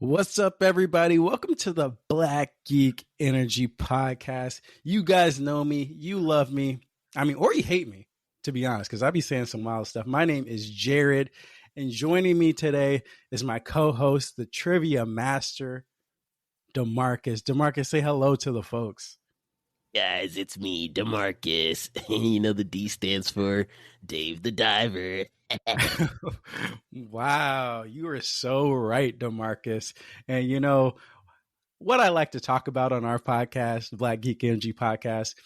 What's up, everybody? Welcome to the Black Geek Energy Podcast. You guys know me. You love me. Or you hate me, to be honest, because I be saying some wild stuff. My name is Jared, and joining me today is my co-host, the trivia master, DeMarcus. DeMarcus, say hello to the folks. Guys, it's me, DeMarcus. You know the D stands for Dave the Diver. Wow, you are so right, DeMarcus. And you know what I like to talk about on our podcast, the Black Geek Energy Podcast,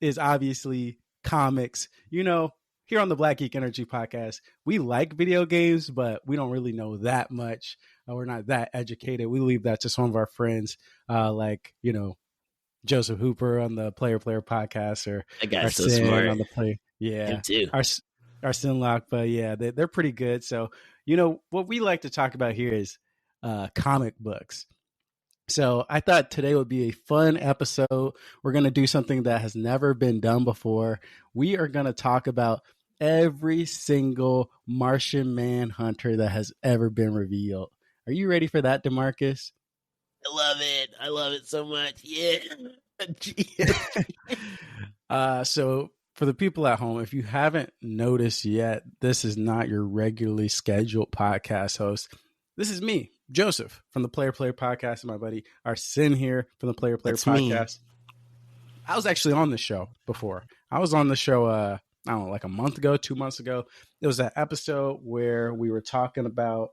is obviously comics. You know, here on the Black Geek Energy Podcast, we like video games, but we don't really know that much. We're not that educated. We leave that to some of our friends, Joseph Hooper on the Player Podcast, or That guy's so Arsene smart. on the Play. Him Yeah, too. Arsene Locke. But yeah, they're pretty good. So you know what we like to talk about here is comic books. So I thought today would be a fun episode. We're going to do something that has never been done before. We are going to talk about every single Martian Manhunter that has ever been revealed. Are you ready for that, DeMarcus? I love it. I love it so much. Yeah. So for the people at home, if you haven't noticed yet, this is not your regularly scheduled podcast host. This is me, Joseph, from the Player Podcast, and my buddy Arsene here from the Player That's Podcast. me. I was actually on the show before. I was on the show, I don't know, like a month ago, 2 months ago. It was that episode where we were talking about,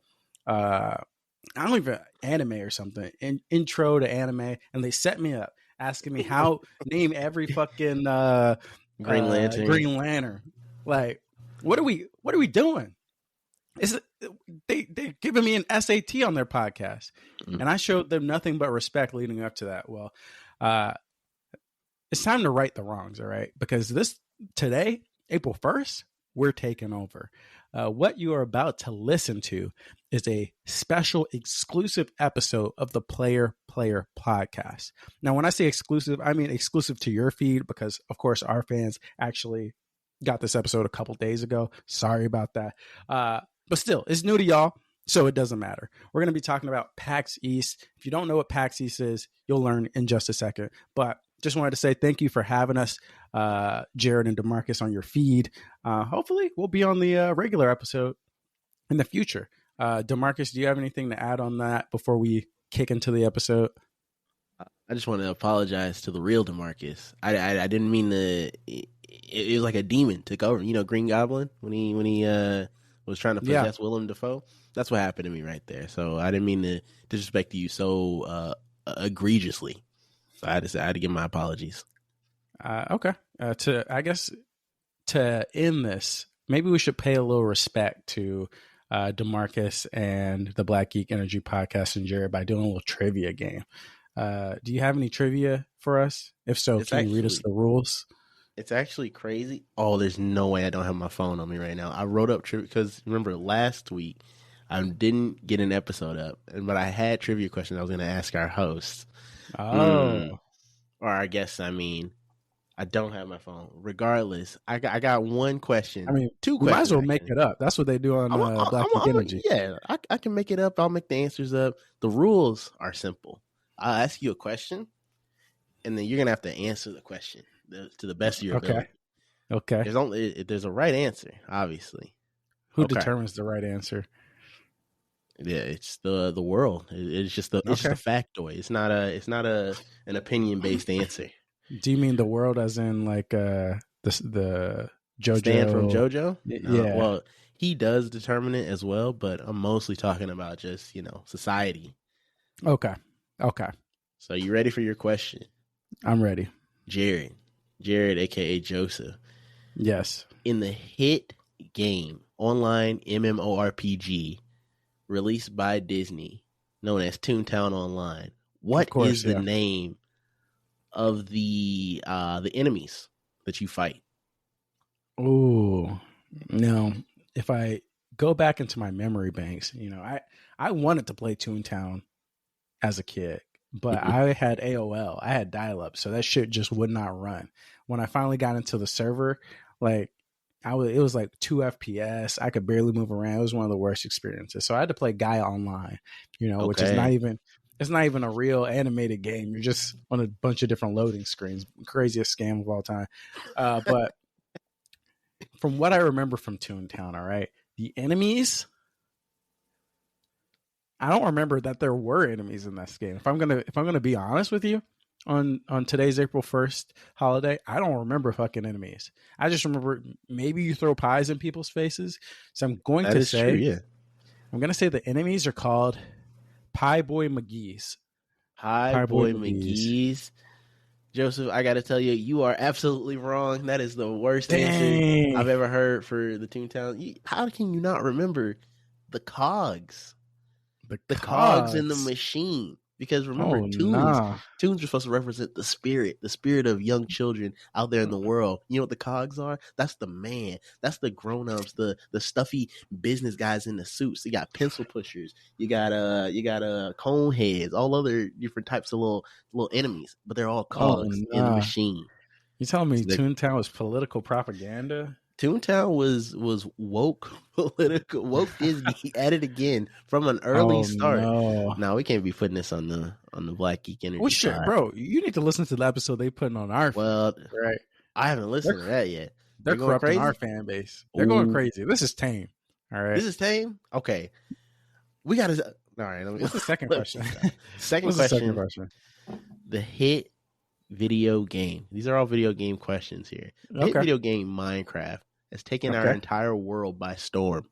anime or something, intro to anime, and they set me up asking me how name every fucking Green Lantern. Green Lantern. Like, what are we doing? They giving me an SAT on their podcast, and I showed them nothing but respect leading up to that. Well, it's time to right the wrongs, all right? Because today, April 1st, we're taking over. What you are about to listen to is a special exclusive episode of the Player Podcast. Now, when I say exclusive, I mean exclusive to your feed, because of course our fans actually got this episode a couple days ago. Sorry about that. But still, it's new to y'all, so it doesn't matter. We're going to be talking about PAX East. If you don't know what PAX East is, you'll learn in just a second. But just wanted to say thank you for having us, Jared and DeMarcus, on your feed. Hopefully, we'll be on the regular episode in the future. DeMarcus, do you have anything to add on that before we kick into the episode? I just want to apologize to the real DeMarcus. I didn't mean to. It was like a demon took over. You know, Green Goblin when he was trying to possess Willem Dafoe. That's what happened to me right there. So I didn't mean to disrespect you so egregiously. So I had to give my apologies. Okay. To end this, maybe we should pay a little respect to DeMarcus and the Black Geek Energy Podcast and Jared by doing a little trivia game. Do you have any trivia for us? If so, can you read us the rules? It's actually crazy. Oh, there's no way I don't have my phone on me right now. I wrote up trivia because remember last week I didn't get an episode up, but I had trivia questions I was going to ask our host. Oh. Or our guests, I don't have my phone. Regardless, I got one question. Two questions. Might as well make it up. That's what they do on Black Geek Energy. Yeah, I can make it up. I'll make the answers up. The rules are simple. I'll ask you a question, and then you're going to have to answer the question to the best of your ability. Okay. There's a right answer, obviously. Who determines the right answer? Yeah, it's the world. It's just the factoid. It's not an opinion based answer. Do you mean the world as in like the JoJo? Stan from JoJo? Yeah. Well, he does determine it as well, but I'm mostly talking about just, society. Okay. So you ready for your question? I'm ready. Jared, aka Joseph. Yes. In the hit game, online MMORPG released by Disney, known as Toontown Online, what is the name of the enemies that you fight? Oh, no. If I go back into my memory banks, I wanted to play Toontown as a kid, but I had AOL. I had dial-up, so that shit just would not run. When I finally got into the server, like, it was like 2 FPS. I could barely move around. It was one of the worst experiences. So I had to play Gaia Online, which is not even a real animated game. You're just on a bunch of different loading screens. Craziest scam of all time. But from what I remember from Toontown, all right, the enemies, I don't remember that there were enemies in this game. If I'm gonna be honest with you, on today's April 1st holiday, I don't remember fucking enemies. I just remember maybe you throw pies in people's faces. So I'm going to say, true, yeah. I'm going to say the enemies are called Pie Boy McGee's. Pie Boy McGee's. Joseph, I got to tell you, you are absolutely wrong. That is the worst answer I've ever heard for the Toontown. How can you not remember the cogs? The cogs in the machine. Because remember, Toons are supposed to represent the spirit of young children out there in the world. You know what the cogs are? That's the man. That's the grown-ups, the stuffy business guys in the suits. You got pencil pushers. You got cone heads, all other different types of little enemies. But they're all cogs in the machine. You telling me Toontown was political propaganda? Toontown was woke Disney at it again from an early start. No, we can't be putting this on the Black Geek Energy. Well, shit, bro, you need to listen to the episode they putting on our. Right. I haven't listened to that yet. They're corrupting our fan base. They're going crazy. This is tame. All right. This is tame. Okay. We got to. All right. What's the second question? Second question. The hit video game. These are all video game questions here. Hit video game Minecraft has taken our entire world by storm.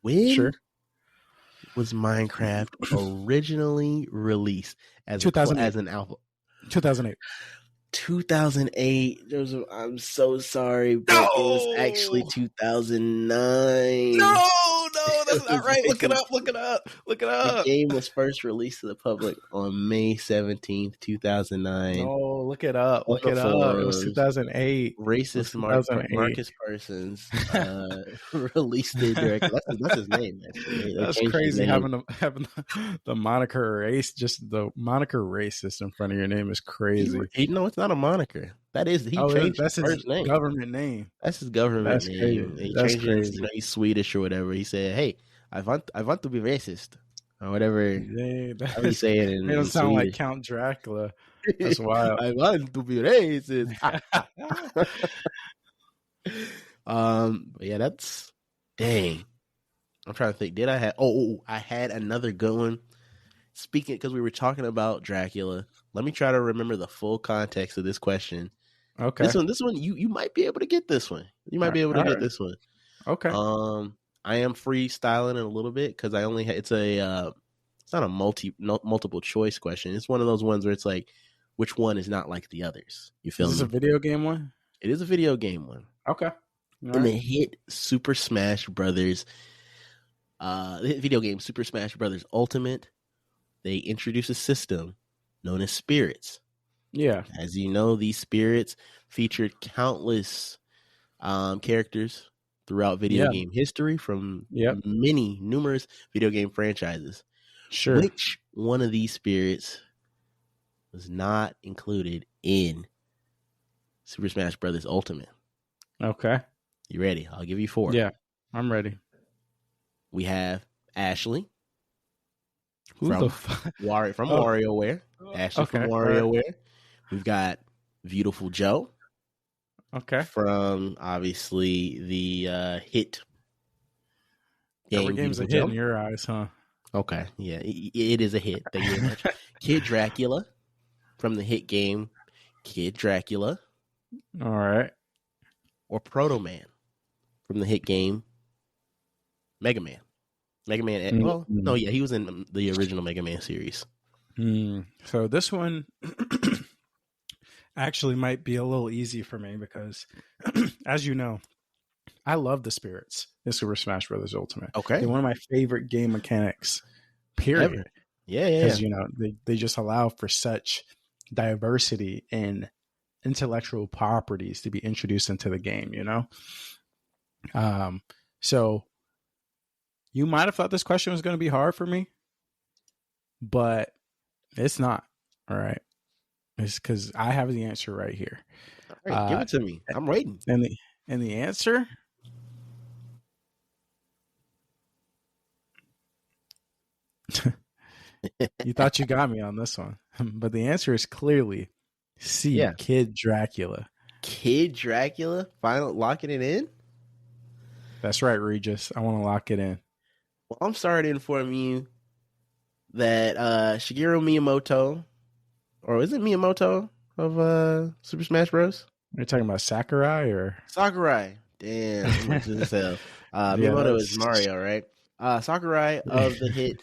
When was Minecraft originally released as an album? 2008. 2008. Joseph, I'm so sorry, but it was actually 2009. No, that's not right. Look it up. The game was first released to the public on May 17th, 2009. Oh, look it up. It was 2008. Racist Marcus Parsons released it directly. That's his name. Actually. That's crazy having the moniker race, just the moniker racist in front of your name is crazy. No, it's not a moniker. That is that's his name. Government name. That's his government name. He changed crazy. He's Swedish or whatever. He said, "Hey, I want to be racist," or whatever. How you say it? They don't sound like Count Dracula. That's wild. I want to be racist. But yeah, that's dang. I'm trying to think. Did I have? I had another good one. Speaking, because we were talking about Dracula, let me try to remember the full context of this question. Okay. This one, you might be able to get this one. You might be able to get this one. Okay. I am freestyling it a little bit because I only it's not a multiple choice question. It's one of those ones where it's like, which one is not like the others? You feel me? Is this a video game one? It is a video game one. Okay. In the hit Super Smash Brothers, the hit video game Super Smash Brothers Ultimate, they introduce a system known as spirits. Yeah. As you know, these spirits featured countless characters throughout video game history from numerous video game franchises. Sure. Which one of these spirits was not included in Super Smash Brothers Ultimate? Okay. You ready? I'll give you 4. Yeah, I'm ready. We have Ashley. Who from the fuck? From WarioWare. Ashley from WarioWare. Right. We've got Beautiful Joe. Okay. From obviously the hit game. Every game's a hit in your eyes, huh? Okay. Yeah, it is a hit. Thank you very much. Kid Dracula from the hit game Kid Dracula. All right. Or Proto Man from the hit game Mega Man. Mega Man. Well, no, yeah, he was in the original Mega Man series. So this one actually might be a little easy for me because, as you know, I love the spirits in Super Smash Bros. Ultimate. Okay. They're one of my favorite game mechanics, period. Ever. Yeah. Because, you know, they just allow for such diversity in intellectual properties to be introduced into the game, you know? So you might have thought this question was going to be hard for me, but it's not. All right. It's because I have the answer right here. All right, give it to me. I'm waiting. And And the answer? You thought you got me on this one. But the answer is clearly C, Kid Dracula. Kid Dracula? Final locking it in? That's right, Regis. I want to lock it in. Well, I'm sorry to inform you that Shigeru Miyamoto, or is it Miyamoto of Super Smash Bros? You're talking about Sakurai or Sakurai? Damn, Miyamoto is Mario, right? Sakurai of the hit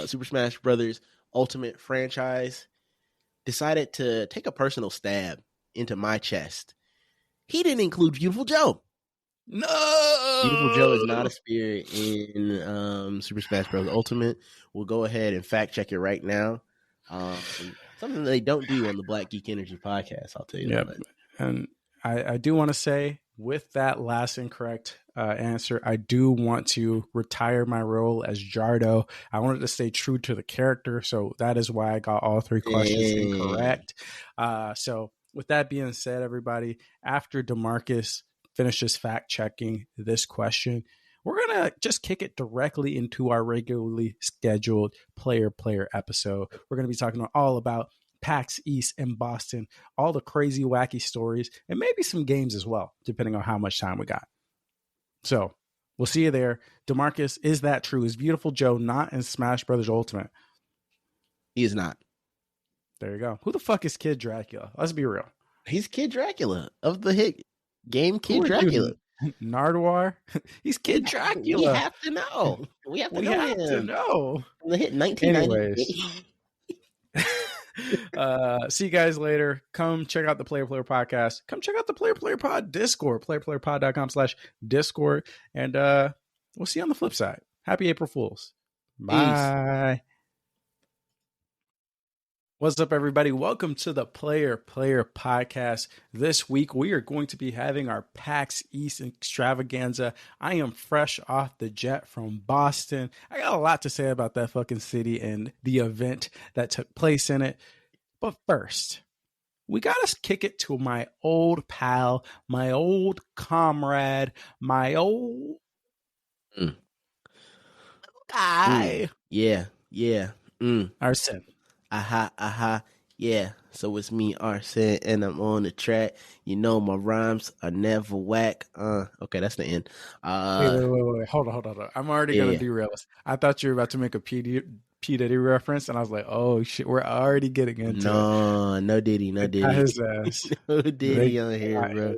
Super Smash Brothers Ultimate franchise decided to take a personal stab into my chest. He didn't include Beautiful Joe. No, Beautiful Joe is not a spirit in Super Smash Bros. Ultimate. We'll go ahead and fact check it right now. Something they don't do on the Black Geek Energy podcast, I'll tell you that. And I do want to say, with that last incorrect answer, I do want to retire my role as Jardo. I wanted to stay true to the character, so that is why I got all three questions incorrect. So with that being said, everybody, after DeMarcus finishes fact checking this question, we're going to just kick it directly into our regularly scheduled player episode. We're going to be talking all about PAX East in Boston, all the crazy, wacky stories, and maybe some games as well, depending on how much time we got. So we'll see you there. DeMarcus, is that true? Is Beautiful Joe not in Smash Brothers Ultimate? He is not. There you go. Who the fuck is Kid Dracula? Let's be real. He's Kid Dracula of the hit game Kid Dracula. Nardwuar? He's Kid Dracula. We have to know. We have to know. The hit 1998. See you guys later. Come check out the Player Podcast. Come check out the Player Pod Discord, playerpod.com/Discord. And we'll see you on the flip side. Happy April Fools. Bye. Peace. What's up, everybody? Welcome to the Player Podcast. This week, we are going to be having our PAX East extravaganza. I am fresh off the jet from Boston. I got a lot to say about that fucking city and the event that took place in it. But first, we got to kick it to my old pal, my old comrade, my old guy. Yeah. Arsene. Aha. Yeah. So it's me, Arsene, and I'm on the track. You know my rhymes are never whack. Okay, that's the end. Wait. Hold on. I'm already gonna derail us. I thought you were about to make a P. Diddy reference, and I was like, oh shit, we're already getting into it. No Diddy. His ass. No Diddy on here, bro.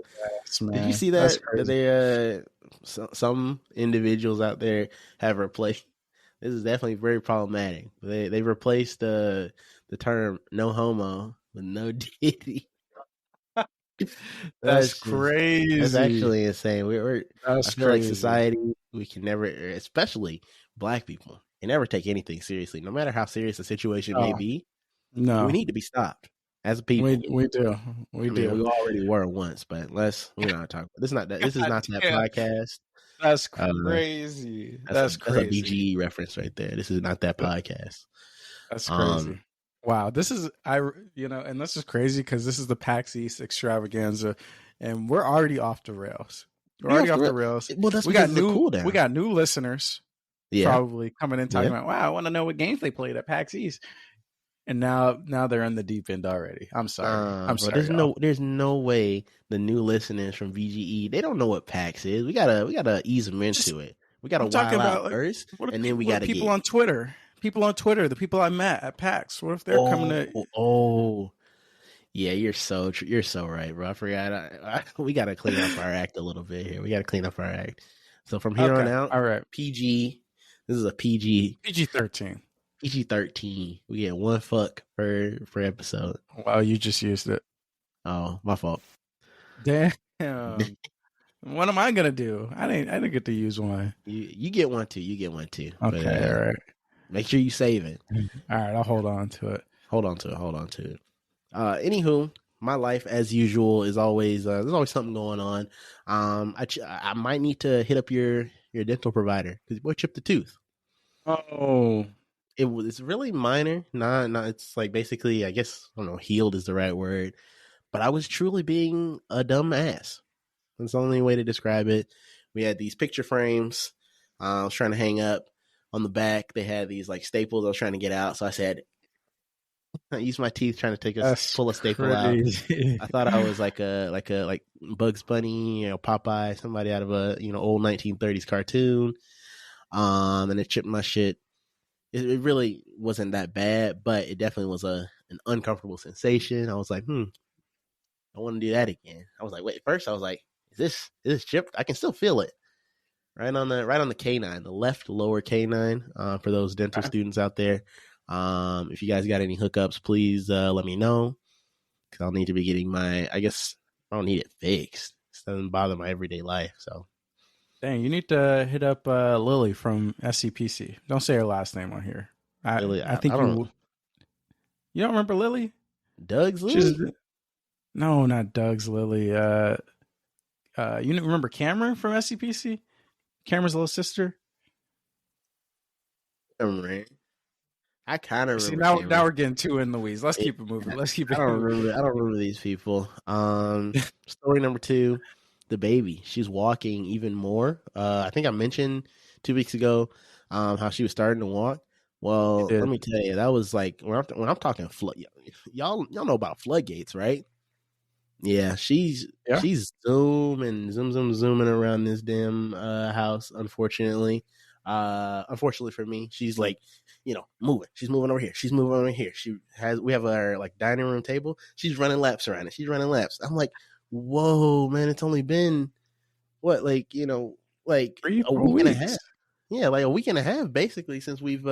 Did you see that? They some individuals out there have replaced. This is definitely very problematic. They replaced the term "no homo" with "no Diddy." That's crazy. That's actually insane. I feel like society, we can never, especially Black people, can never take anything seriously, no matter how serious the situation may be. No, we need to be stopped as a people. We do. We already were once, but we're not talking. This is not that podcast. That's crazy. That's crazy. That's a BGE reference right there. This is not that podcast. That's crazy. Wow, this is and this is crazy because this is the PAX East extravaganza, and we're already off the rails. We're already off the rails. Well, that's we got new listeners, probably coming in talking about, wow, I want to know what games they played at PAX East, and now they're in the deep end already. I'm sorry. I'm sorry. There's no way the new listeners from VGE, they don't know what PAX is. We gotta ease them into it. We gotta wild out first, and then we gotta people on Twitter. People on Twitter, the people I met at PAX. What if they're coming to? Yeah, you're so right, bro. I forgot. We got to clean up our act a little bit here. We got to clean up our act. So from here on out, all right, PG. This is a PG. PG-13. PG-13. We get one fuck per episode. Wow, you just used it. Oh, my fault. Damn. What am I gonna do? I didn't get to use one. You get one too. Okay, but, all right. Make sure you save it. All right, I'll hold on to it. Anywho, my life as usual is always there's always something going on. I might need to hit up your dental provider because your boy chipped a tooth. Oh, it's really minor. Not it's like basically, I guess, I don't know, healed is the right word. But I was truly being a dumb ass. That's the only way to describe it. We had these picture frames. I was trying to hang up on the back. They had these like staples I was trying to get out. So I said, I used my teeth trying to pull a staple out. I thought I was like Bugs Bunny, Popeye, somebody out of a old 1930s cartoon. And it chipped my shit. It really wasn't that bad, but it definitely was an uncomfortable sensation. I was like, I want to do that again. I was like, wait. First, I was like, is this chipped? I can still feel it right on the canine, the left lower canine. For those dental students out there, if you guys got any hookups, please let me know, because I'll need to be getting I guess I don't need it fixed. It doesn't bother my everyday life. So, dang, you need to hit up Lily from SCPC. Don't say her last name on here. Lily, I think you don't remember Lily? Doug's Lily? No, not Doug's Lily. You remember Cameron from SCPC? Cameron's little sister. I kind of remember. Now we're getting too in the weeds. Let's keep it moving. I don't remember these people. Story number 2, the baby. She's walking even more. I think I mentioned 2 weeks ago how she was starting to walk. Well, let me tell you, that was like when I'm talking flood. Y'all know about floodgates, right? Yeah, she's zooming around this damn house. Unfortunately for me, she's like, moving. She's moving over here. She's moving over here. We have our like dining room table. She's running laps around it. She's running laps. I'm like, whoa, man! It's only been what, like a week and a half. Yeah, like a week and a half basically since we've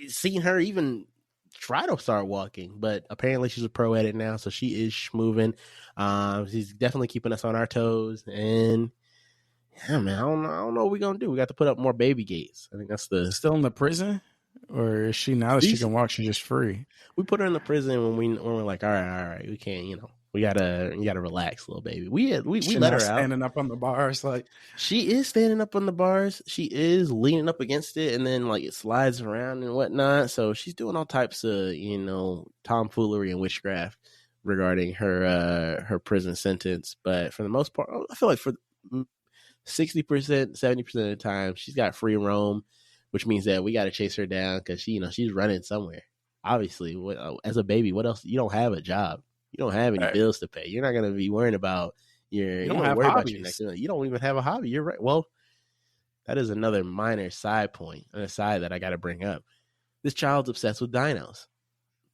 seen her even try to start walking. But apparently she's a pro at it now, so she is moving. She's definitely keeping us on our toes. And yeah, man, I don't know what we're gonna do. We got to put up more baby gates. I think that's still in the prison, or is she, now that she can walk, she's just free? We put her in the prison when we're like, all right, we can't, you gotta relax, little baby. We let her out. Standing up on the bars, like she is standing up on the bars. She is leaning up against it, and then like it slides around and whatnot. So she's doing all types of tomfoolery and witchcraft regarding her prison sentence. But for the most part, I feel like for 60%, 70% of the time, she's got free roam, which means that we got to chase her down because she's running somewhere. Obviously, as a baby, what else? You don't have a job. You don't have any bills to pay. You're not going to be worrying about you don't have hobbies. You don't even have a hobby. You're right. Well, that is another minor side point, an aside that I got to bring up. This child's obsessed with dinos.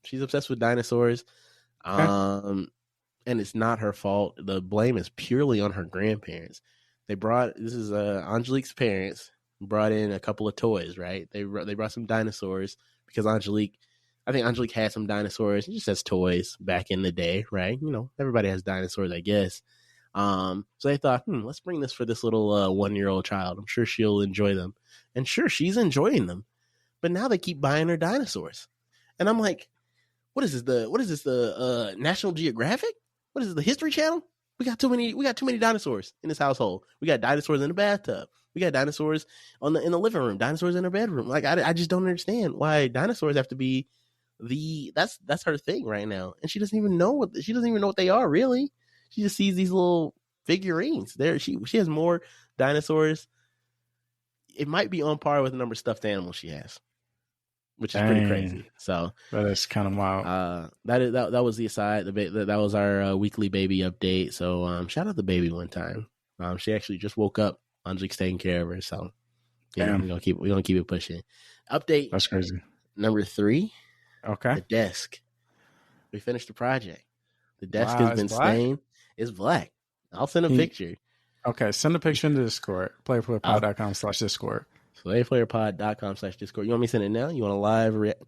She's obsessed with dinosaurs. And it's not her fault. The blame is purely on her grandparents. This is Angelique's parents brought in a couple of toys, right? They brought some dinosaurs because I think Angelique had some dinosaurs just as toys back in the day, right? Everybody has dinosaurs, I guess. So they thought, let's bring this for this little 1-year-old child. I'm sure she'll enjoy them. And sure, she's enjoying them. But now they keep buying her dinosaurs. And I'm like, what is this? The National Geographic? What is this, the History Channel? We got too many dinosaurs in this household. We got dinosaurs in the bathtub. We got dinosaurs in the living room, dinosaurs in her bedroom. Like I just don't understand why dinosaurs have to be that's her thing right now. And she doesn't even know what they are, really. She just sees these little figurines. She has more dinosaurs. It might be on par with the number of stuffed animals she has, which is pretty crazy. So that is kind of wild. That was the aside. That was our weekly baby update. So shout out the baby one time. She actually just woke up. Angelique's taking care of her. So we're gonna keep it pushing. Update. That's crazy. Number 3. Okay. The desk. We finished the project. The desk has been stained. It's black. I'll send a picture. Okay, send a picture into Discord. Playerplayerpod.com/Discord. Playerplayerpod.com/Discord. You want me to send it now? You want a live react?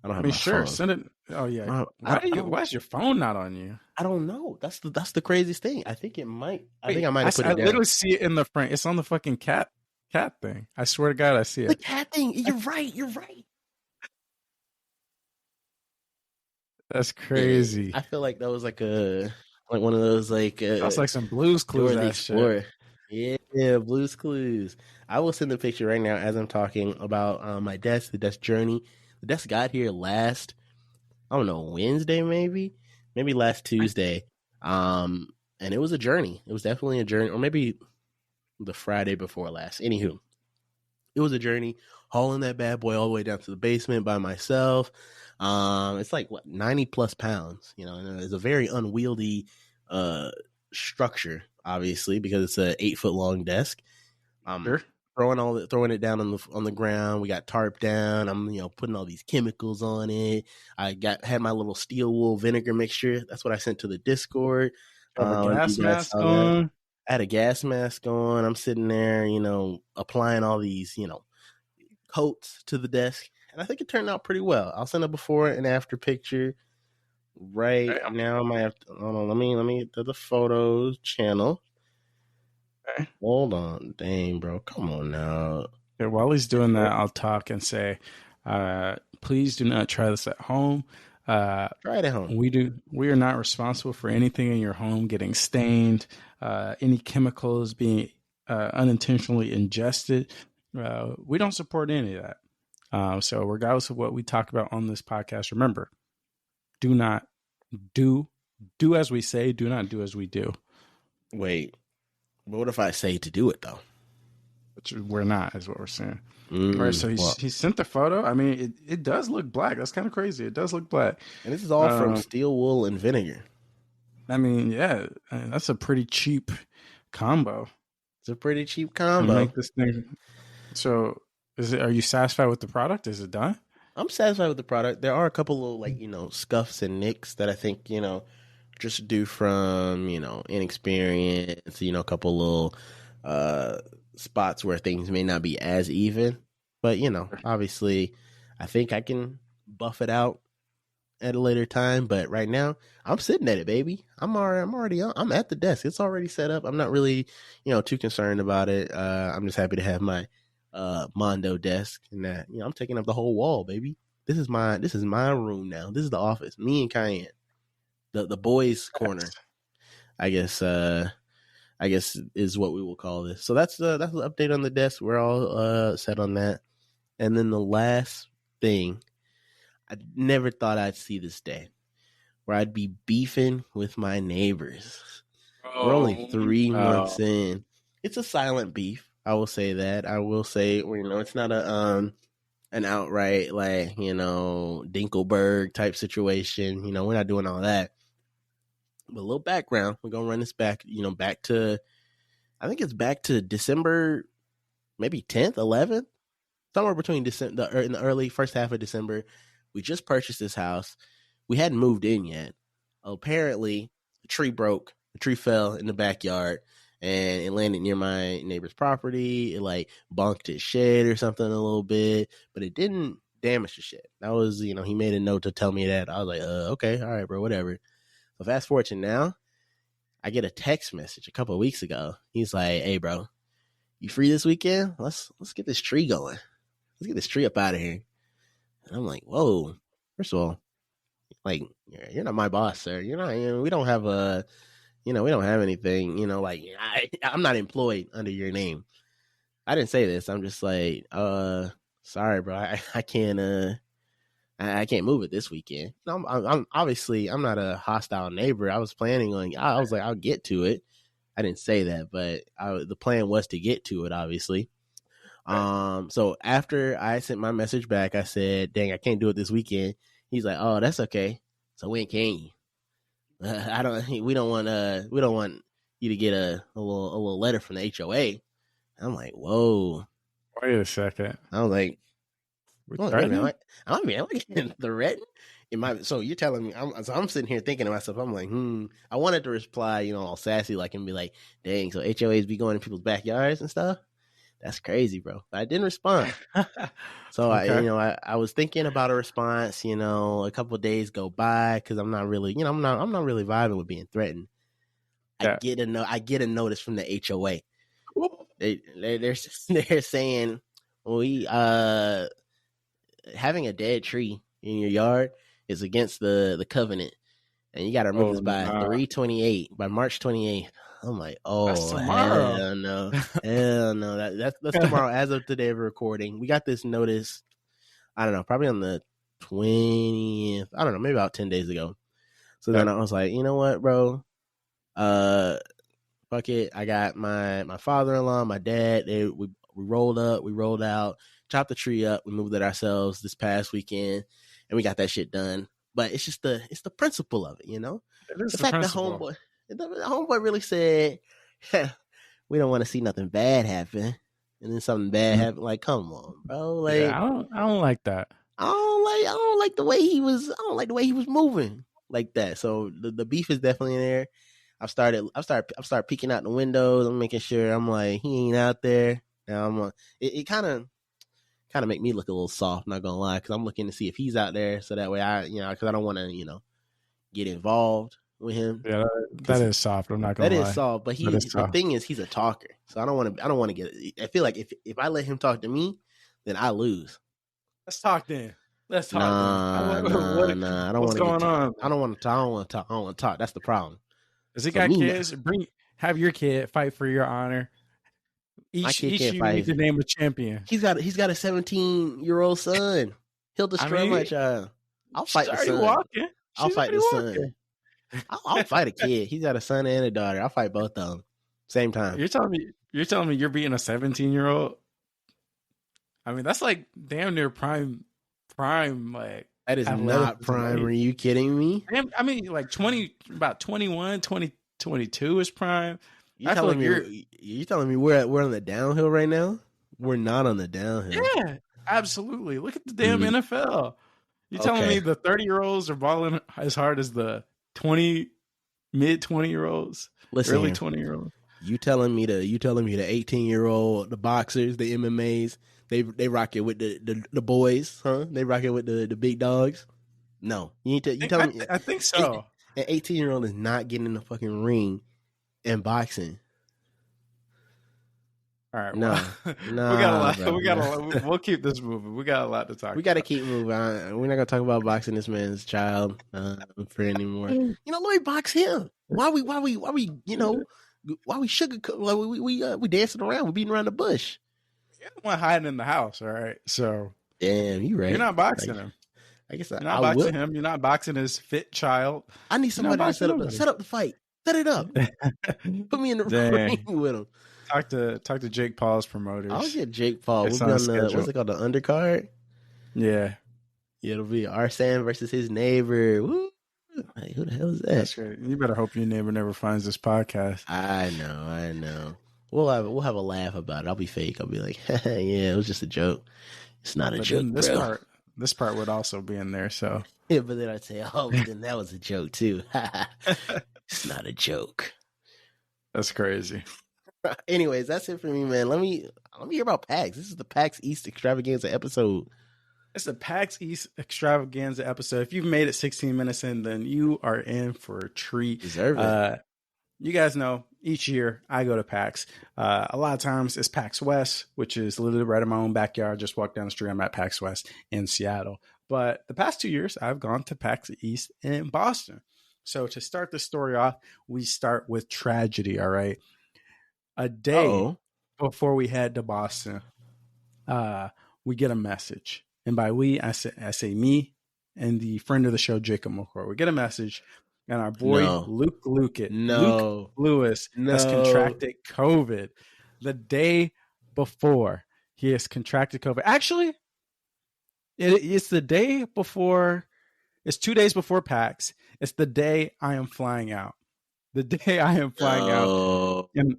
I don't have my phone. Send it. Oh yeah. Why is your phone not on you? I don't know. That's the craziest thing. I think it might. I think I might have put it down. I literally see it in the front. It's on the fucking cat thing. I swear to God, I see it. The cat thing. You're right. That's crazy. Yeah, I feel like that was like one of those that's like some Blue's Clues shit. Yeah, Blue's Clues. I will send the picture right now as I'm talking about my desk, the desk journey. The desk got here last, I don't know, Wednesday maybe last Tuesday. And And it was a journey. It was definitely a journey, or maybe the Friday before last. Anywho, it was a journey hauling that bad boy all the way down to the basement by myself. It's like 90 plus pounds, and it's a very unwieldy structure, obviously, because it's a 8-foot long desk. Sure. Throwing it down on the ground. We got tarp down. I'm putting all these chemicals on it. I had my little steel wool vinegar mixture. That's what I sent to the Discord. Have a gas mask on. I had a gas mask on. I'm sitting there, applying all these, coats to the desk, and I think it turned out pretty well. I'll send a before and after picture right now. I might have to, hold on. Let me to the photos channel. Okay. Hold on, dang, bro, come on now. Okay, while he's doing that, I'll talk and say, please do not try this at home. Try it at home. We are not responsible for anything in your home getting stained, any chemicals being unintentionally ingested. We don't support any of that. So regardless of what we talk about on this podcast, remember, do not do as we say, do not do as we do. Wait, but what if I say to do it though? Which we're not, is what we're saying. Right, so he sent the photo. I mean, it does look black. That's kind of crazy. It does look black. And this is all from steel wool and vinegar. I mean, yeah, that's a pretty cheap combo. It's a pretty cheap combo. Make this thing. So, are you satisfied with the product? Is it done? I'm satisfied with the product. There are a couple of scuffs and nicks that I think just due from inexperience. A couple little spots where things may not be as even, but obviously I think I can buff it out at a later time. But right now I'm sitting at it, baby. I'm at the desk. It's already set up. I'm not really too concerned about it. I'm just happy to have my Mondo desk, and that I'm taking up the whole wall, baby. This is my room now. This is the office. Me and Cayenne, the boys' corner, I guess is what we will call this. So that's the update on the desk. We're all set on that. And then the last thing, I never thought I'd see this day where I'd be beefing with my neighbors. We're only 3 months in. It's a silent beef. I will say that. I will say, it's not an outright Dinkelberg type situation. We're not doing all that. But a little background. We're gonna run this back, back to, I think it's back to December, maybe 10th, 11th, somewhere between December in the early first half of December. We just purchased this house. We hadn't moved in yet. Apparently, the tree broke. The tree fell in the backyard, and it landed near my neighbor's property. It bonked his shed or something a little bit, but it didn't damage the shed. That was, he made a note to tell me that. I was like, okay, all right, bro, whatever. So fast forward to now, I get a text message a couple of weeks ago. He's like, "Hey, bro, you free this weekend? Let's get this tree going. Let's get this tree up out of here." And I'm like, "Whoa! First of all, you're not my boss, sir. You're not. We don't have we don't have anything. I'm not employed under your name. I didn't say this. I'm just like, sorry, bro. I can't. I can't move it this weekend. I'm obviously I'm not a hostile neighbor. I was planning on. I was like, I'll get to it. I didn't say that, but the plan was to get to it, obviously. Right. So after I sent my message back, I said, "Dang, I can't do it this weekend." He's like, "Oh, that's okay. So when can you?" We don't want you to get a little letter from the HOA. I'm like, whoa. Wait a second. I was like, I'm getting threatened. So you're telling me? I'm sitting here thinking to myself. I'm like, I wanted to reply, all sassy, and be like, "Dang, so HOAs be going in people's backyards and stuff." That's crazy, bro. But I didn't respond. So okay. I was thinking about a response. A couple of days go by because I'm not really, I'm not really vibing with being threatened. Yeah. I get a notice from the HOA. They're saying we having a dead tree in your yard is against the covenant, and you got to remove this by 3/28, by March 28th. I'm like, that's tomorrow. Hell no, hell no. That's tomorrow. As of today of recording, we got this notice. I don't know, probably on the 20th. I don't know, maybe about 10 days ago. So then I was like, you know what, bro? Fuck it. I got my father-in-law, my dad. We rolled up, we rolled out, chopped the tree up. We moved it ourselves this past weekend, and we got that shit done. But it's just the principle of it, you know. It is The the fact principle. the homeboy really said, we don't want to see nothing bad happen, and then something bad happen. Like, come on, bro. Like, yeah, I don't like that. I don't like the way he was. I don't like the way he was moving like that. So the beef is definitely in there. I've started peeking out the windows. I'm making sure I'm like, he ain't out there. Now it kind of make me look a little soft. Not gonna lie, because I'm looking to see if he's out there, so that way because I don't want to get involved with him. Yeah, that is soft. I'm not gonna lie. That is soft, but the thing is, he's a talker, so I don't want to get. I feel like if I let him talk to me, then I lose. Let's talk then. Let's talk. Nah. I don't want to. What's going on? I don't want to talk. That's the problem. Does he got kids? Have your kid fight for your honor. Each you need to name a champion. He's got a 17-year-old son. He'll destroy my child. I'll fight the son. Walking. I'll fight the son. I'll fight a kid. He's got a son and a daughter. I'll fight both of them same time. You're telling me you're beating a 17-year-old? I mean, that's like damn near prime. Like, that is not prime. Are you kidding me? I mean, like about 21, 22 is prime. You're telling me we're on the downhill right now? We're not on the downhill. Yeah, absolutely. Look at the damn NFL. You're telling me the 30-year-olds are balling as hard as the mid 20-year-olds, early 20-year-olds? You telling me the 18-year-old, the boxers, the MMAs, they rock it with the boys, huh? They rock it with the big dogs. No, you telling me? I think so. An 18-year-old is not getting in the fucking ring and boxing. All right, no, we got a lot. We'll keep this moving. We got a lot to talk. We got to keep moving. We're not gonna talk about boxing this man's child for anymore. Let me box him. Why we why we sugarcoat? We dancing around. We beating around the bush. You're the one hiding in the house. All right, so damn, you right. You're not boxing him. I guess you're not boxing him. You're not boxing his fit child. I need somebody to set up the fight. Set it up. Put me in the ring with him. Talk to Jake Paul's promoters. I'll get Jake Paul. We'll be on what's it called, the undercard? Yeah. It'll be Arsene versus his neighbor. Woo. Like, who the hell is that? That's great. You better hope your neighbor never finds this podcast. I know. We'll have a laugh about it. I'll be fake. I'll be like, yeah, it was just a joke. It's not a joke, bro. This part would also be in there, so. Yeah, but then I'd say, but then that was a joke too. It's not a joke. That's crazy. Anyways, that's it for me, man. Let me hear about PAX. This is the PAX East Extravaganza episode. It's the PAX East Extravaganza episode. If you've made it 16 minutes in, then you are in for a treat. Deserve it. You guys know each year I go to PAX. A lot of times it's PAX West, which is literally right in my own backyard. Just walk down the street. I'm at PAX West in Seattle. But the past 2 years, I've gone to PAX East in Boston. So to start the story off, we start with tragedy, all right? A day before we head to Boston, we get a message. And by we, I say me and the friend of the show, Jacob McCoy. We get a message, and our boy Luke Lewis has contracted COVID the day before he has contracted COVID. Actually, it's the day before. It's 2 days before PAX. It's the day I am flying out. The day I am flying out. And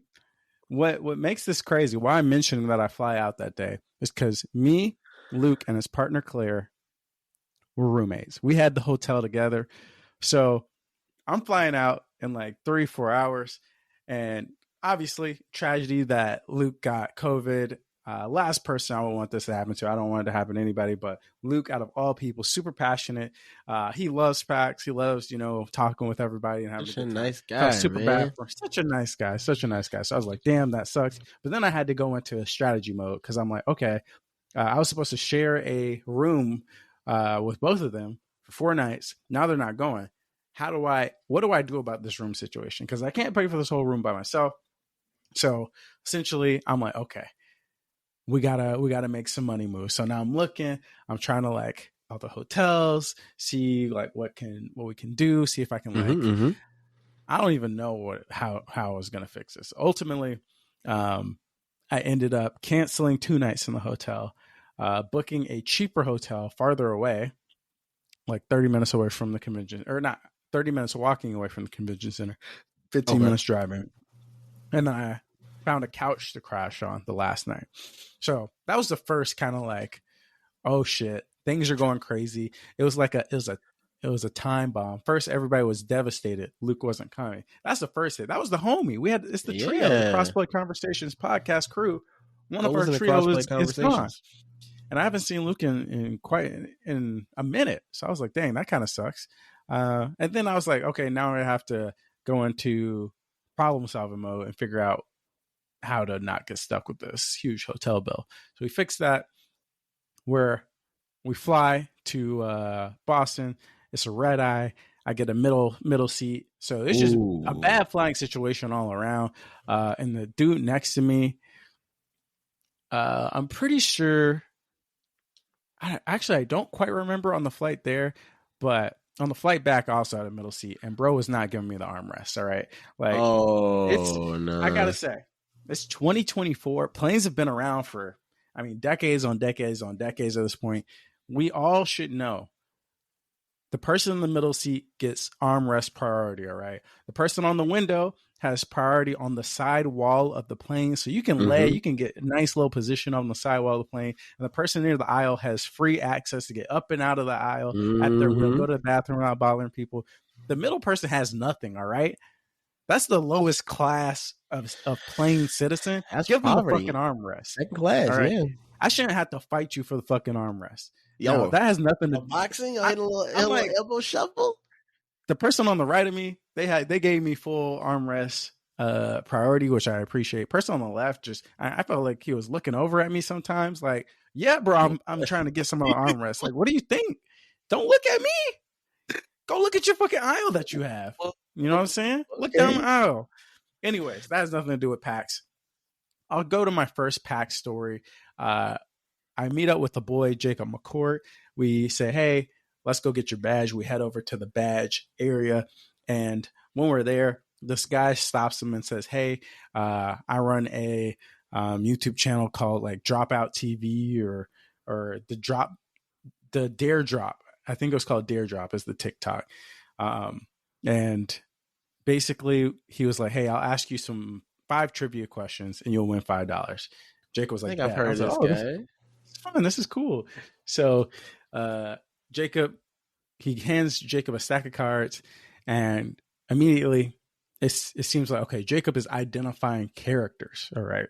what makes this crazy, why I'm mentioning that I fly out that day, is because me, Luke, and his partner Claire were roommates. We had the hotel together. So I'm flying out in like 3-4 hours. And obviously, tragedy that Luke got COVID. Last person I would want this to happen to. I don't want it to happen to anybody, but Luke, out of all people, super passionate. He loves PAX. He loves, talking with everybody and having such a nice guy. Super bad. Such a nice guy. So I was like, damn, that sucks. But then I had to go into a strategy mode because I'm like, okay, I was supposed to share a room with both of them for 4 nights. Now they're not going. What do I do about this room situation? Because I can't pay for this whole room by myself. So essentially, I'm like, okay. We gotta make some money moves. So now I'm trying to like all the hotels, see like what we can do, see if I can I don't even know how I was going to fix this. Ultimately, I ended up canceling 2 nights in the hotel, booking a cheaper hotel farther away, like 30 minutes away from the convention, or not 30 minutes walking away from the convention center, 15 minutes driving. And I found a couch to crash on the last night. So that was the first kind of like, oh shit, things are going crazy. It was a time bomb. First, everybody was devastated. Luke wasn't coming. That's the first hit. That was the homie. It's the trio, the Crossplay Conversations podcast crew. One of our trio is gone. And I haven't seen Luke in a minute. So I was like, dang, that kind of sucks. And then I was like, okay, now I have to go into problem solving mode and figure out how to not get stuck with this huge hotel bill. So we fixed that, where we fly to Boston. It's a red eye. I get a middle seat. So it's just a bad flying situation all around. And the dude next to me, I'm pretty sure, I don't quite remember on the flight there, but on the flight back, I also had a middle seat, and bro was not giving me the armrest. All right. Like, no. I gotta say, it's 2024. Planes have been around for, decades on decades on decades at this point. We all should know the person in the middle seat gets armrest priority. All right. The person on the window has priority on the side wall of the plane. So you can you can get a nice low position on the side wall of the plane. And the person near the aisle has free access to get up and out of the aisle at their will, go to the bathroom without bothering people. The middle person has nothing. All right. That's the lowest class of plane citizen. Give them the fucking armrest. Second class, right? Yeah. I shouldn't have to fight you for the fucking armrest. Yo, that has nothing to boxing. I had a little elbow shuffle. The person on the right of me, they gave me full armrest priority, which I appreciate. Person on the left, I felt like he was looking over at me sometimes. Like, yeah, bro, I'm trying to get some of the armrest. Like, what do you think? Don't look at me. Go look at your fucking aisle that you have. You know what I'm saying? Okay. Look down the aisle. Anyways, that has nothing to do with PAX. I'll go to my first PAX story. I meet up with the boy, Jacob McCourt. We say, hey, let's go get your badge. We head over to the badge area. And when we're there, this guy stops him and says, hey, I run a YouTube channel called like Dropout TV or the Dare Drop. I think it was called Dare Drop is the TikTok. And basically he was like, hey, I'll ask you some 5 trivia questions and you'll win $5. Jacob was like, I've heard of this guy. It's fun. This is cool. So Jacob, he hands Jacob a stack of cards, and immediately it seems like, okay, Jacob is identifying characters. All right.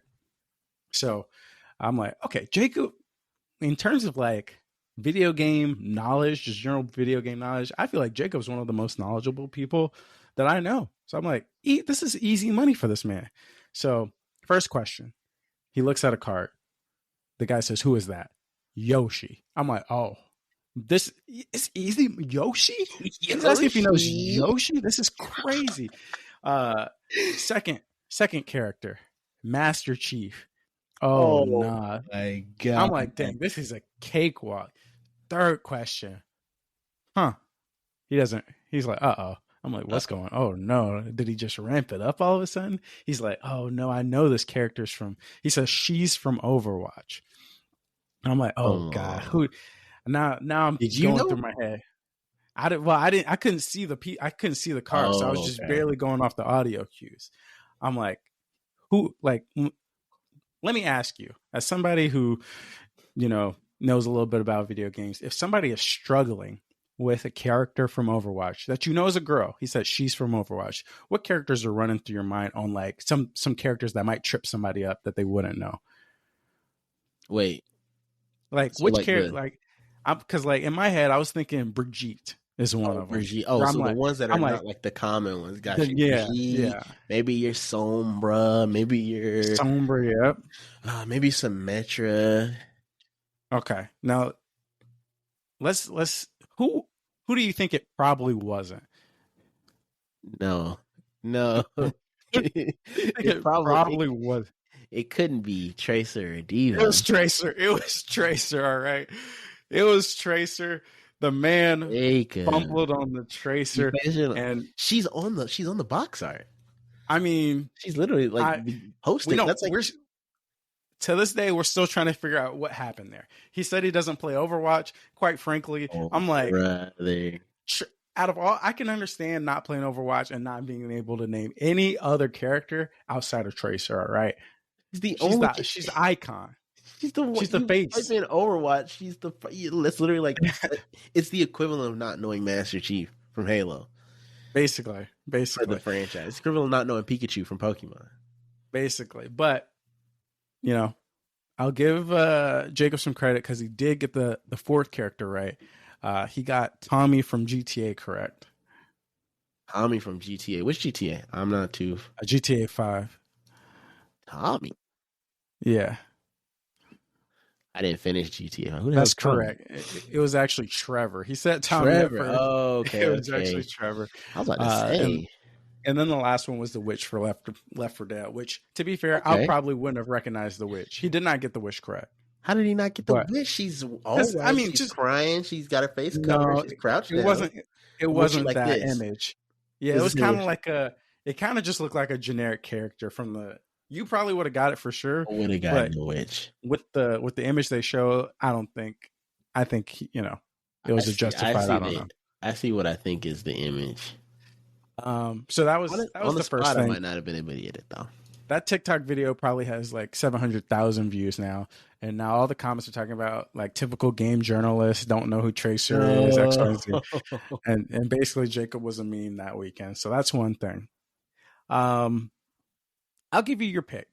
So I'm like, okay, Jacob, in terms of like video game knowledge, just general video game knowledge, I feel like Jacob's one of the most knowledgeable people that I know. So I'm like, this is easy money for this man. So first question, he looks at a card. The guy says, who is that? Yoshi. I'm like, oh, this is easy. Yoshi? He's asking if he knows Yoshi? This is crazy. Second character, Master Chief. Oh, nah. My God. I'm like, dang, this is a cakewalk. Third question. Huh. He's like, uh-oh. I'm like, what's going on? Oh, no. Did he just ramp it up all of a sudden? He's like, oh, no, I know this character's he says she's from Overwatch. I'm like, oh, God. Who? Now I'm going through my head. I couldn't see the card, so I was just barely going off the audio cues. I'm like, who, like, let me ask you, as somebody who, knows a little bit about video games, if somebody is struggling with a character from Overwatch that is a girl, he said she's from Overwatch, what characters are running through your mind on like some characters that might trip somebody up that they wouldn't know? Wait. Like, so which like character, because like in my head, I was thinking Brigitte is one of them. Brigitte. Oh, so the ones that are not like the common ones. Got you. Yeah, Brigitte, yeah. Maybe your Sombra. Maybe your Sombra. Yep. Maybe Symmetra. Okay. Now, let's who do you think it probably wasn't? No. it probably was. It couldn't be Tracer or D.Va. It was Tracer. All right. It was Tracer. The man Jacob. fumbled on the tracer, and she's on the box art. I mean, she's literally like hosting. That's like to this day, we're still trying to figure out what happened there. He said he doesn't play Overwatch. Quite frankly, I'm like, out of all, I can understand not playing Overwatch and not being able to name any other character outside of Tracer. All right, she's icon. She's the face. In Overwatch, she's the. It's literally like it's the equivalent of not knowing Master Chief from Halo. Basically, for the franchise, it's equivalent of not knowing Pikachu from Pokemon. Basically, but you know, I'll give Jacob some credit because he did get the fourth character right. He got Tommy from GTA correct. Tommy from GTA. Which GTA? I'm not too. GTA 5. Tommy. Yeah. I didn't finish GTA. That's correct. It was actually Trevor. He said Tommy. Trevor. Oh, okay. It was actually Trevor. I was about to say. And then the last one was the witch for Left 4 Dead, which, to be fair, I probably wouldn't have recognized the witch. He did not get the witch correct. How did he not get the witch? She's she's just crying. She's got her face covered. She's crouched down. It wasn't like that this? image. Yeah, it was kind of like it kind of just looked like a generic character from the. You probably would have got it for sure. I would have gotten the witch with the image they show. I think it was a justified. I don't know. I see what I think is the image. So that was the first thing. I might not have been able to get it though. That TikTok video probably has like 700,000 views now, and now all the comments are talking about like typical game journalists don't know who Tracer is, X, Y, Z. and basically Jacob was a meme that weekend. So that's one thing. I'll give you your pick.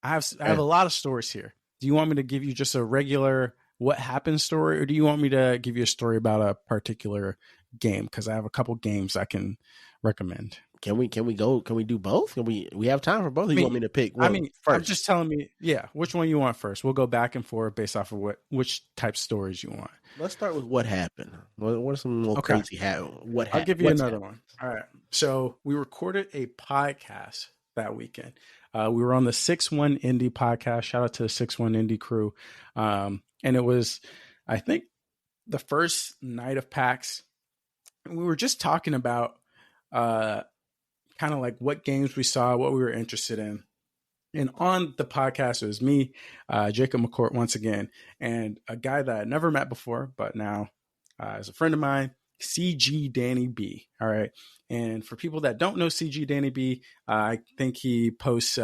I have a lot of stories here. Do you want me to give you just a regular what happened story, or do you want me to give you a story about a particular game? Because I have a couple games I can recommend. Can we do both? Can we have time for both? You want me to pick one first? I'm just telling me, which one you want first. We'll go back and forth based off of which type of stories you want. Let's start with what happened. What are some little crazy what happened? I'll give you another one. All right. So we recorded a podcast that weekend. We were on the 6-1 Indie podcast. Shout out to the 6-1 Indie crew. And it was, I think, the first night of PAX. And we were just talking about kind of like what games we saw, what we were interested in. And on the podcast, it was me, Jacob McCourt once again, and a guy that I never met before, but now is a friend of mine, CG Danny B. All right. And for people that don't know CG Danny B, I think he posts,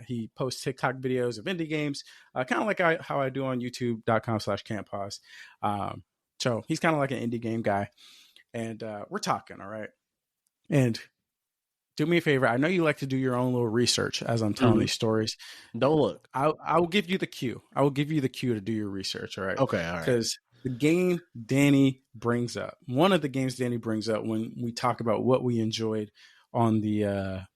he posts TikTok videos of indie games, kind of like how I do on youtube.com/campause. So he's kind of like an indie game guy. And we're talking, all right. And do me a favor. I know you like to do your own little research as I'm telling these stories. Don't look. I will give you the cue. I will give you the cue to do your research, all right? Okay, all right. Because the game Danny brings up, one of the games Danny brings up when we talk about what we enjoyed on the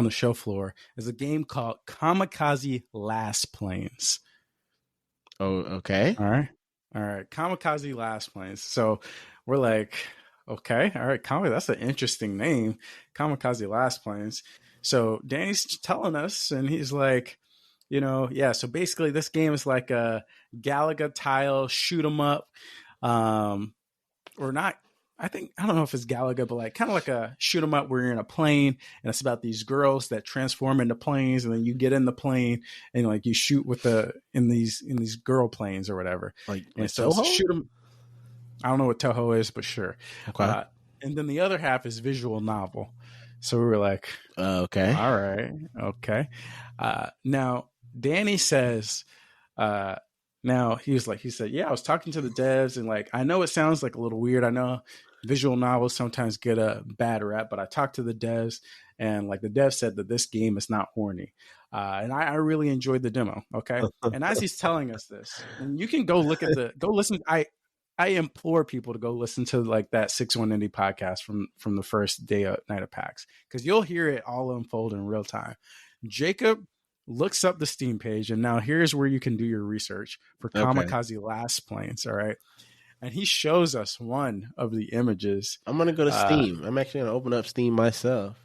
show floor is a game called Kamikaze Last Planes. Oh, okay. All right. Kamikaze Last Planes. So we're like, okay, all right, that's an interesting name, Kamikaze Last Planes. So Danny's telling us, and he's like, so basically this game is like a Galaga tile shoot 'em up, or not. I don't know if it's Galaga, but like kind of like a shoot 'em up where you're in a plane, and it's about these girls that transform into planes, and then you get in the plane and like you shoot in these girl planes or whatever. And so shoot 'em. I don't know what Toho is, but sure. Okay. And then the other half is visual novel. So we were like, okay, all right, okay. Now Danny says, he said, yeah, I was talking to the devs, and like, I know it sounds like a little weird. I know visual novels sometimes get a bad rap, but I talked to the devs, and like the devs said that this game is not horny. And I really enjoyed the demo. Okay. And as he's telling us this, and you can go listen. I implore people to go listen to like that 6-1 Indie podcast from the first day of Night of PAX, because you'll hear it all unfold in real time. Jacob looks up the Steam page, and now here's where you can do your research for Kamikaze Last Planes. All right. And he shows us one of the images. I'm going to go to Steam. I'm actually going to open up Steam myself.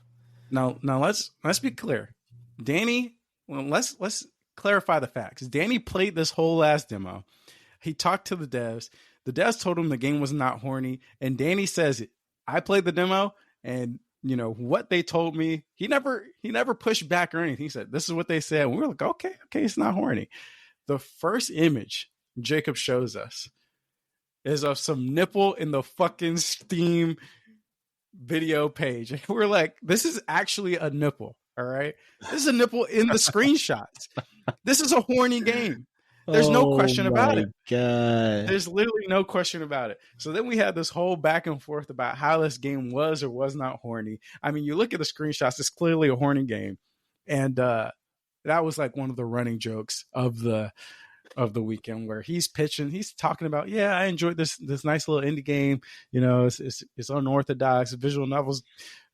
Now let's be clear. Danny, let's clarify the facts. Danny played this whole last demo. He talked to the devs. The devs told him the game was not horny, and Danny says, I played the demo, and you know what they told me. He never pushed back or anything. He said, this is what they said. And we were like, okay, it's not horny. The first image Jacob shows us is of some nipple in the fucking Steam video page. And we're like, this is actually a nipple. All right. This is a nipple in the screenshots. This is a horny game. There's no question about it. God. There's literally no question about it. So then we had this whole back and forth about how this game was or was not horny. I mean, you look at the screenshots, it's clearly a horny game. And that was like one of the running jokes of the weekend, where he's pitching, he's talking about, yeah, I enjoyed this nice little indie game. You know, it's unorthodox visual novels,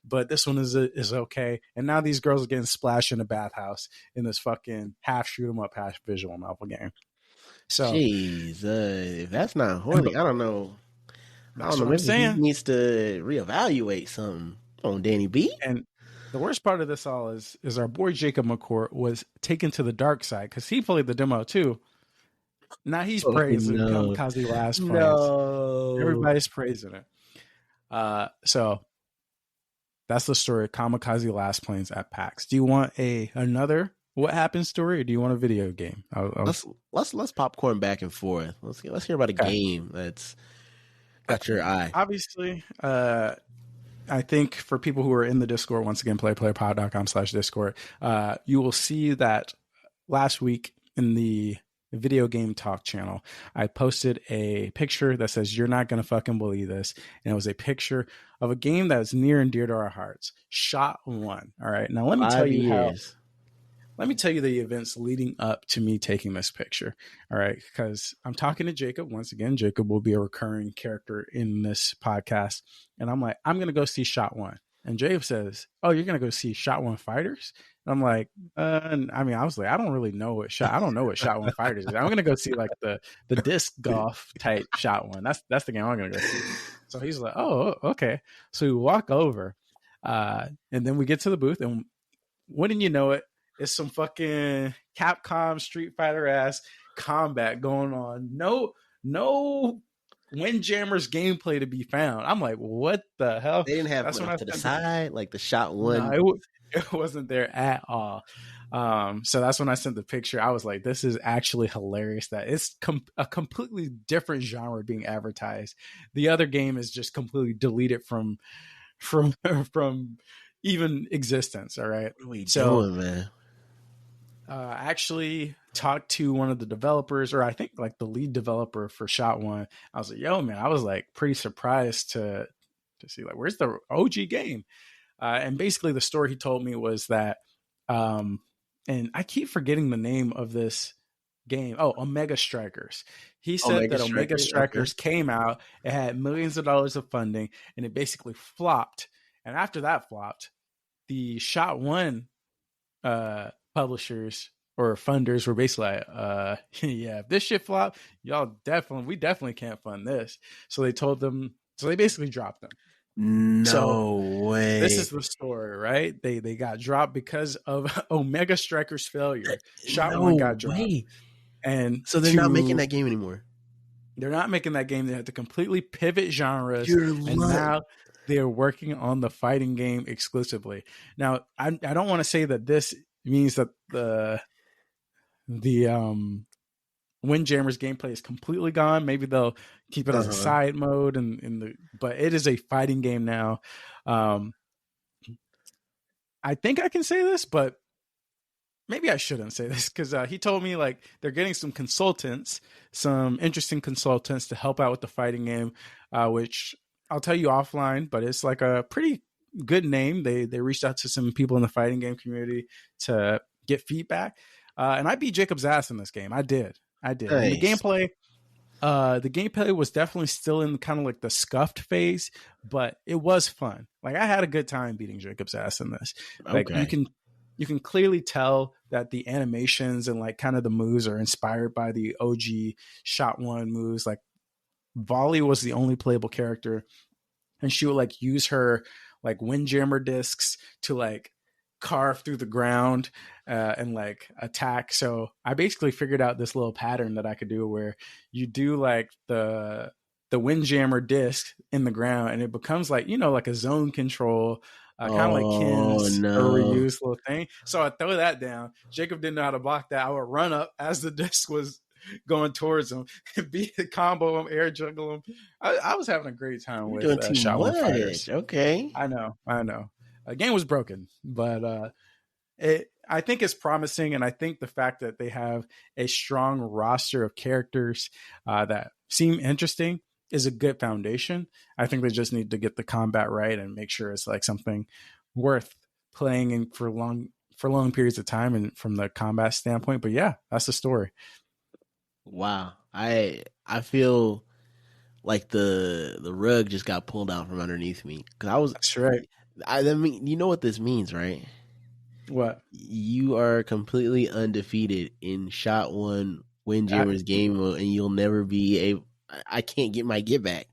but this one is okay. And now these girls are getting splashed in a bathhouse in this fucking half shoot 'em up, half visual novel game. So, jeez, if that's not horny, I don't know. That's what I'm saying. He needs to reevaluate something on Danny B. And the worst part of this all is our boy Jacob McCourt was taken to the dark side because he played the demo too. Now he's praising Kamikaze Last Plains. No. Everybody's praising it. So that's the story of Kamikaze Last Plains at PAX. Do you want another What Happened story, or do you want a video game? Let's popcorn back and forth. Let's hear about a game that's got your eye. Obviously, I think for people who are in the Discord, once again, playplayerpod.com/Discord, you will see that last week in the Video Game Talk channel, I posted a picture that says, you're not going to fucking believe this. And it was a picture of a game that is near and dear to our hearts, Shot One. All right. Now, let me tell you the events leading up to me taking this picture. All right. Because I'm talking to Jacob. Once again, Jacob will be a recurring character in this podcast. And I'm like, I'm going to go see Shot One. And Jacob says, oh, you're going to go see Shot One Fighters? And I'm like, I was like, I don't really know I don't know what Shot One Fighters is. I'm going to go see like the disc golf type Shot One. That's the game I'm going to go see. So he's like, oh, okay. So we walk over and then we get to the booth, and wouldn't you know it, it's some fucking Capcom Street Fighter ass combat going on. No Windjammers gameplay to be found. I'm like, what the hell? They didn't have That's to the side, like the Shot One. No, it wasn't there at all. So that's when I sent the picture. I was like, this is actually hilarious that it's a completely different genre being advertised. The other game is just completely deleted from even existence. All right. What are we doing, man? I actually talked to one of the developers, or I think like the lead developer for Shot One. I was like, yo, man, I was like pretty surprised to see like, where's the OG game? And basically the story he told me was that, and I keep forgetting the name of this game. Oh, Omega Strikers. He said that Omega Strikers came out, it had millions of dollars of funding, and it basically flopped. And after that flopped, the Shot One publishers or funders were basically like, yeah, if this shit flop, we definitely can't fund this. So they told them, so they basically dropped them. No way. This is the story, right? They got dropped because of Omega Strikers' failure. Shot One got dropped. And so they're not making that game anymore. They're not making that game. They had to completely pivot genres. Now they're working on the fighting game exclusively. Now, I don't want to say that this means that the Windjammers gameplay is completely gone. Maybe they'll keep it as a side mode, but it is a fighting game now. I think I can say this, but maybe I shouldn't say this, because he told me like they're getting some interesting consultants to help out with the fighting game, which I'll tell you offline, but it's like a pretty good name. They reached out to some people in the fighting game community to get feedback. And I beat Jacob's ass in this game. I did. Nice. The gameplay was definitely still in kind of like the scuffed phase, but it was fun. Like I had a good time beating Jacob's ass in this. Like you can clearly tell that the animations and like kind of the moves are inspired by the OG Shot One moves. Like Volley was the only playable character, and she would like use her like Windjammer discs to like carve through the ground and like attack. So I basically figured out this little pattern that I could do where you do like the the Windjammer disc in the ground, and it becomes like, like a zone control, kind of like Ken's reused little thing. So I throw that down. Jacob didn't know how to block that. I would run up as the disc was going towards him, beat the combo him, air juggle him. I was having a great time with Shotgun Fighters. Okay, I know. The game was broken, but I think it's promising, and I think the fact that they have a strong roster of characters that seem interesting is a good foundation. I think they just need to get the combat right and make sure it's like something worth playing for long periods of time, and from the combat standpoint. But yeah, that's the story. Wow, I feel like the rug just got pulled out from underneath me, because That's right. I mean, you know what this means, right? What? You are completely undefeated in Shot One Windjammer's game mode, and you'll never be able. I can't get my get back.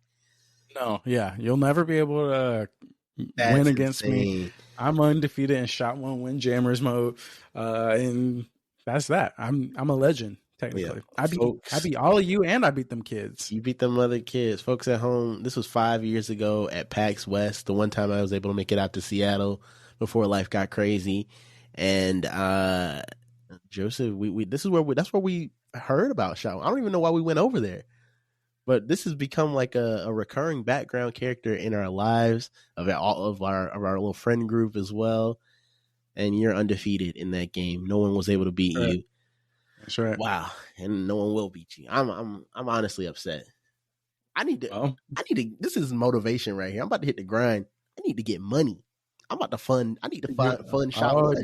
No, yeah, you'll never be able to win against me. I'm undefeated in Shot One Windjammers mode, and that's that. I'm a legend. Technically, yeah. I beat all of you, and I beat them kids. You beat them other kids, folks at home. This was 5 years ago at PAX West. The one time I was able to make it out to Seattle before life got crazy, and Joseph, that's where we heard about Shot. I don't even know why we went over there, but this has become like a recurring background character in our lives, of our little friend group as well. And you're undefeated in that game. No one was able to beat you. That's right. Wow, and no one will beat you. I'm honestly upset. I need to. This is motivation right here. I'm about to hit the grind. I need to get money. I need to fund Shot One.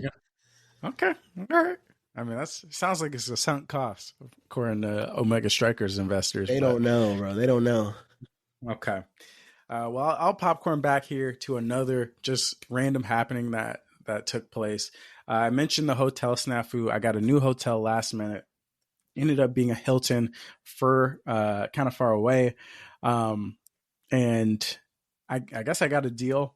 Okay, all right. I mean, sounds like it's a sunk cost according to Omega Strikers investors. They don't know, bro. They don't know. Okay. Well, I'll popcorn back here to another just random happening that took place. I mentioned the hotel snafu. I got a new hotel last minute. Ended up being a Hilton for kind of far away. And I guess I got a deal,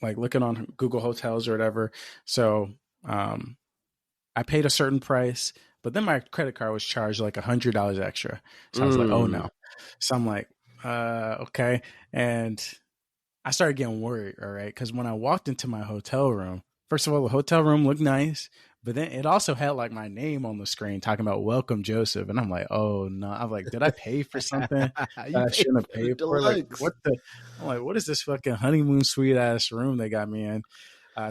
like looking on Google Hotels or whatever. So I paid a certain price, but then my credit card was charged like $100 extra. So I was like, oh no. So I'm like, okay. And I started getting worried, all right? Because when I walked into my hotel room, first of all, the hotel room looked nice, but then it also had like my name on the screen talking about "Welcome, Joseph," and I'm like, "Oh no!" I'm like, "Did I pay for something that I shouldn't have paid for?" Like, what the? I'm like, "What is this fucking honeymoon suite ass room they got me in?"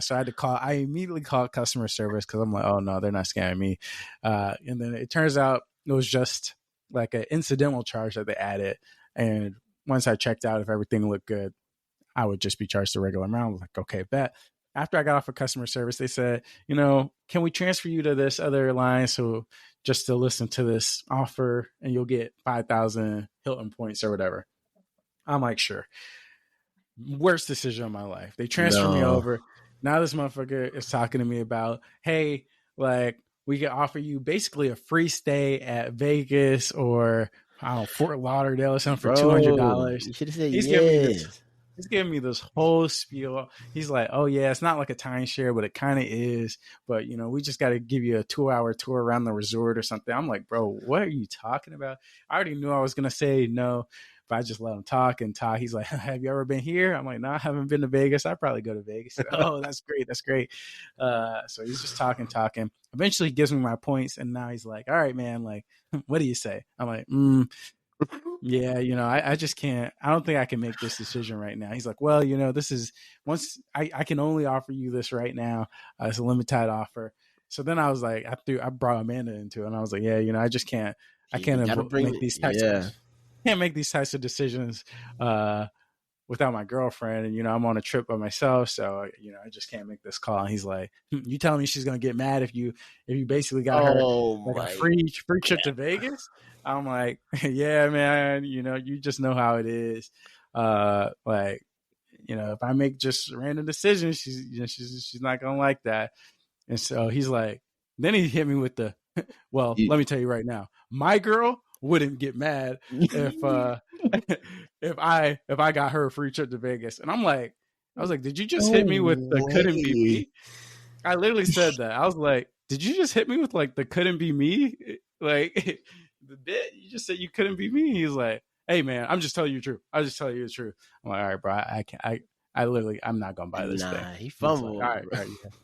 So I had to call. I immediately called customer service because I'm like, "Oh no, they're not scamming me." And then it turns out it was just like an incidental charge that they added, and once I checked out, if everything looked good, I would just be charged the regular amount. I was like, "Okay, bet." After I got off of customer service, they said, can we transfer you to this other line? So just to listen to this offer and you'll get 5,000 Hilton points or whatever. I'm like, sure. Worst decision of my life. They transfer me over. Now this motherfucker is talking to me about, hey, like we can offer you basically a free stay at Vegas or I don't know, Fort Lauderdale or something for $200. You should have said yes. He's giving me this whole spiel. He's like, oh, yeah, it's not like a timeshare, but it kind of is. But, we just got to give you a 2-hour tour around the resort or something. I'm like, bro, what are you talking about? I already knew I was going to say no, but I just let him talk and talk. He's like, have you ever been here? I'm like, no, I haven't been to Vegas. I'd probably go to Vegas. Oh, that's great. That's great. So he's just talking. Eventually he gives me my points. And now he's like, all right, man, like, what do you say? I'm like, yeah, I just can't. I don't think I can make this decision right now. He's like, well, this is once I can only offer you this right now. It's a limited offer. So then I was like, I brought Amanda into it, and I was like, yeah, I just can't. I can't make these types. Can't make these types of decisions without my girlfriend, and I'm on a trip by myself, so I just can't make this call. And he's like, you telling me she's gonna get mad if you basically got her like a free trip to Vegas? I'm like, yeah, man, you just know how it is. Like, if I make just random decisions, she's not gonna like that. And so he's like, then he hit me with the, well, let me tell you right now, my girl wouldn't get mad if if I got her a free trip to Vegas. And I was like, did you just hit me with the couldn't be me? I literally said that. I was like, did you just hit me with like the couldn't be me? Like the bit you just said you couldn't be me. He's like, Hey man, I'm just telling you the truth. I'm just telling you the truth. I'm like, all right, bro, I can't. I literally, I'm not gonna buy this thing. He Like, fumbled. all right,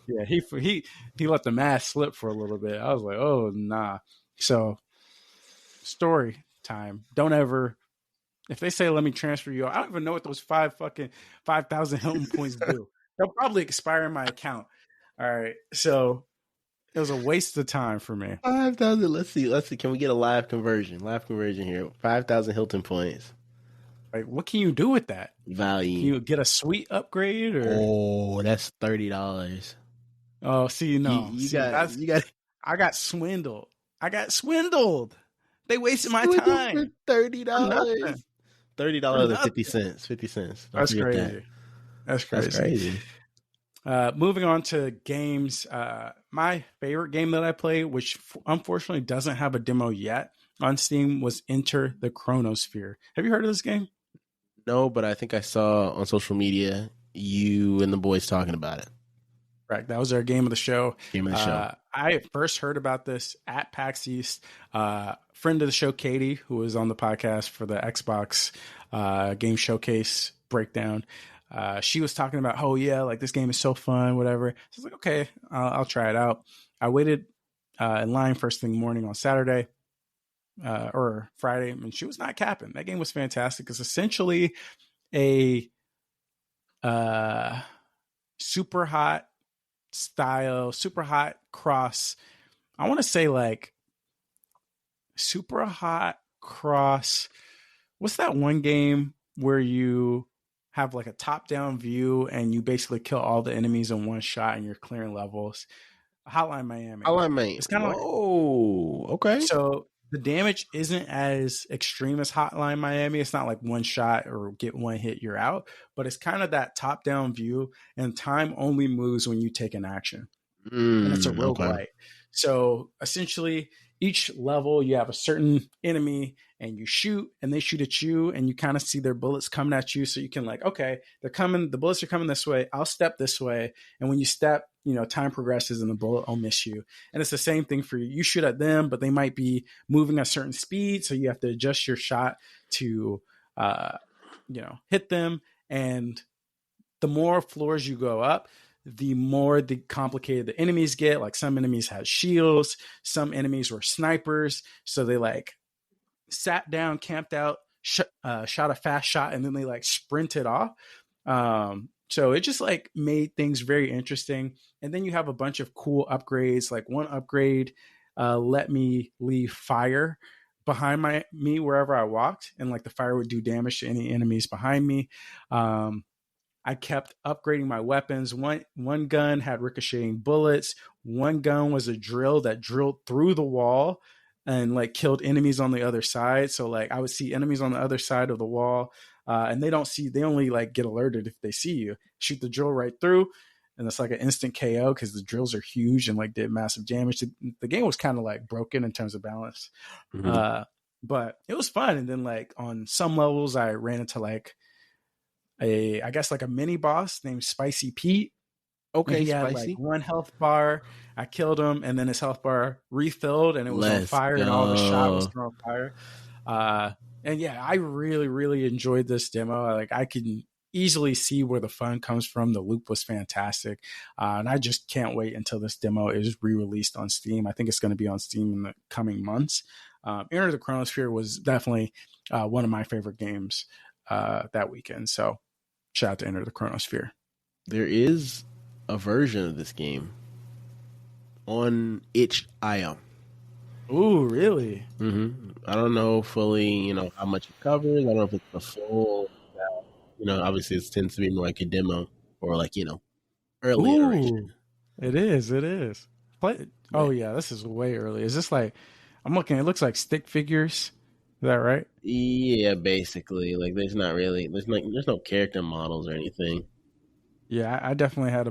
yeah. He let the mask slip for a little bit. I was like, oh nah. So, story time. Don't ever. If they say let me transfer you, I don't even know what those 5,000 Hilton points do. They'll probably expire in my account. All right, so it was a waste of time for me. 5,000. Let's see. Can we get a live conversion? Live conversion here. 5,000 Hilton points. Like, what can you do with that? Value. Can you get a suite upgrade or? Oh, that's $30. Oh, see, no, you got. I got swindled. They wasted my time For $30. $30.50. 50 cents. That's crazy. That's crazy. Moving on to games. My favorite game that I played, which unfortunately doesn't have a demo yet on Steam, was Enter the Chronosphere. Have you heard of this game? No, but I think I saw on social media you and the boys talking about it. Right, that was our game of the show. I first heard about this at PAX East. Friend of the show, Katie, who was on the podcast for the Xbox Game Showcase breakdown. She was talking about, oh yeah, like this game is so fun, whatever. So I was like, okay, I'll try it out. I waited in line first thing morning on Saturday or Friday, and she was not capping. That game was fantastic. It's essentially a super hot cross. I want to say like super hot cross. What's that one game where you have like a top-down view and you basically kill all the enemies in one shot and you're clearing levels? Hotline Miami. It's kind of okay. So the damage isn't as extreme as Hotline Miami. It's not like one shot or get one hit, you're out. But it's kind of that top-down view, and time only moves when you take an action. And it's a roguelite. Okay. So essentially, each level you have a certain enemy and you shoot and they shoot at you and you kind of see their bullets coming at you. So you can like, okay, they're coming, the bullets are coming this way. I'll step this way. And when you step, time progresses and the bullet will miss you. And it's the same thing for you. You shoot at them, but they might be moving at a certain speed. So you have to adjust your shot to, hit them. And the more floors you go up, the more complicated the enemies get. Like some enemies had shields, some enemies were snipers. So they like sat down, camped out, shot a fast shot, and then they like sprinted off. So it just like made things very interesting. And then you have a bunch of cool upgrades. Like one upgrade let me leave fire behind me wherever I walked, and like the fire would do damage to any enemies behind me. I kept upgrading my weapons. One gun had ricocheting bullets. One gun was a drill that drilled through the wall and like killed enemies on the other side. So like I would see enemies on the other side of the wall, and they only like get alerted if they see you. Shoot the drill right through, and it's like an instant KO because the drills are huge and like did massive damage. The game was kind of like broken in terms of balance, but it was fun. And then like on some levels, I ran into like I guess like a mini boss named Spicy Pete. Okay, he had like one health bar. I killed him, and then his health bar refilled, and it was on fire, and all the shot was on fire. And yeah, I really, really enjoyed this demo. Like I can easily see where the fun comes from. The loop was fantastic, and I just can't wait until this demo is re-released on Steam. I think it's going to be on Steam in the coming months. Enter the Chronosphere was definitely one of my favorite games that weekend. So shout out to Enter the Chronosphere. There is a version of this game on itch.io. Ooh, really? Mm-hmm. I don't know fully, how much it covers. I don't know if it's the full, obviously it tends to be more like a demo or like, early iteration. It is. Oh yeah, this is way early. Is this like, I'm looking, it looks like stick figures. Is that right? Yeah, basically. Like there's no character models or anything. Yeah, I definitely had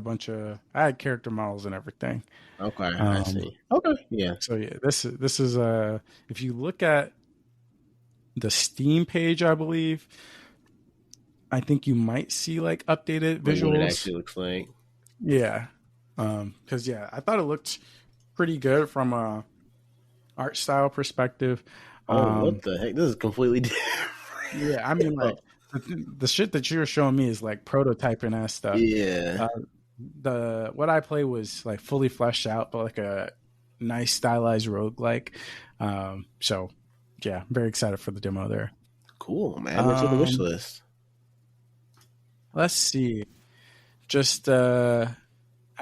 I had character models and everything. Okay, I see. Okay, yeah. So yeah, this is if you look at the Steam page, I believe, I think you might see like updated visuals. What it actually looks like. Yeah, because I thought it looked pretty good from a art style perspective. What the heck? This is completely different. Yeah, I mean, like the shit that you were showing me is like prototyping ass stuff. Yeah. The what I play was like fully fleshed out, but like a nice stylized roguelike. So yeah, I'm very excited for the demo there. Cool, man. What's on the wish list? Let's see. Just I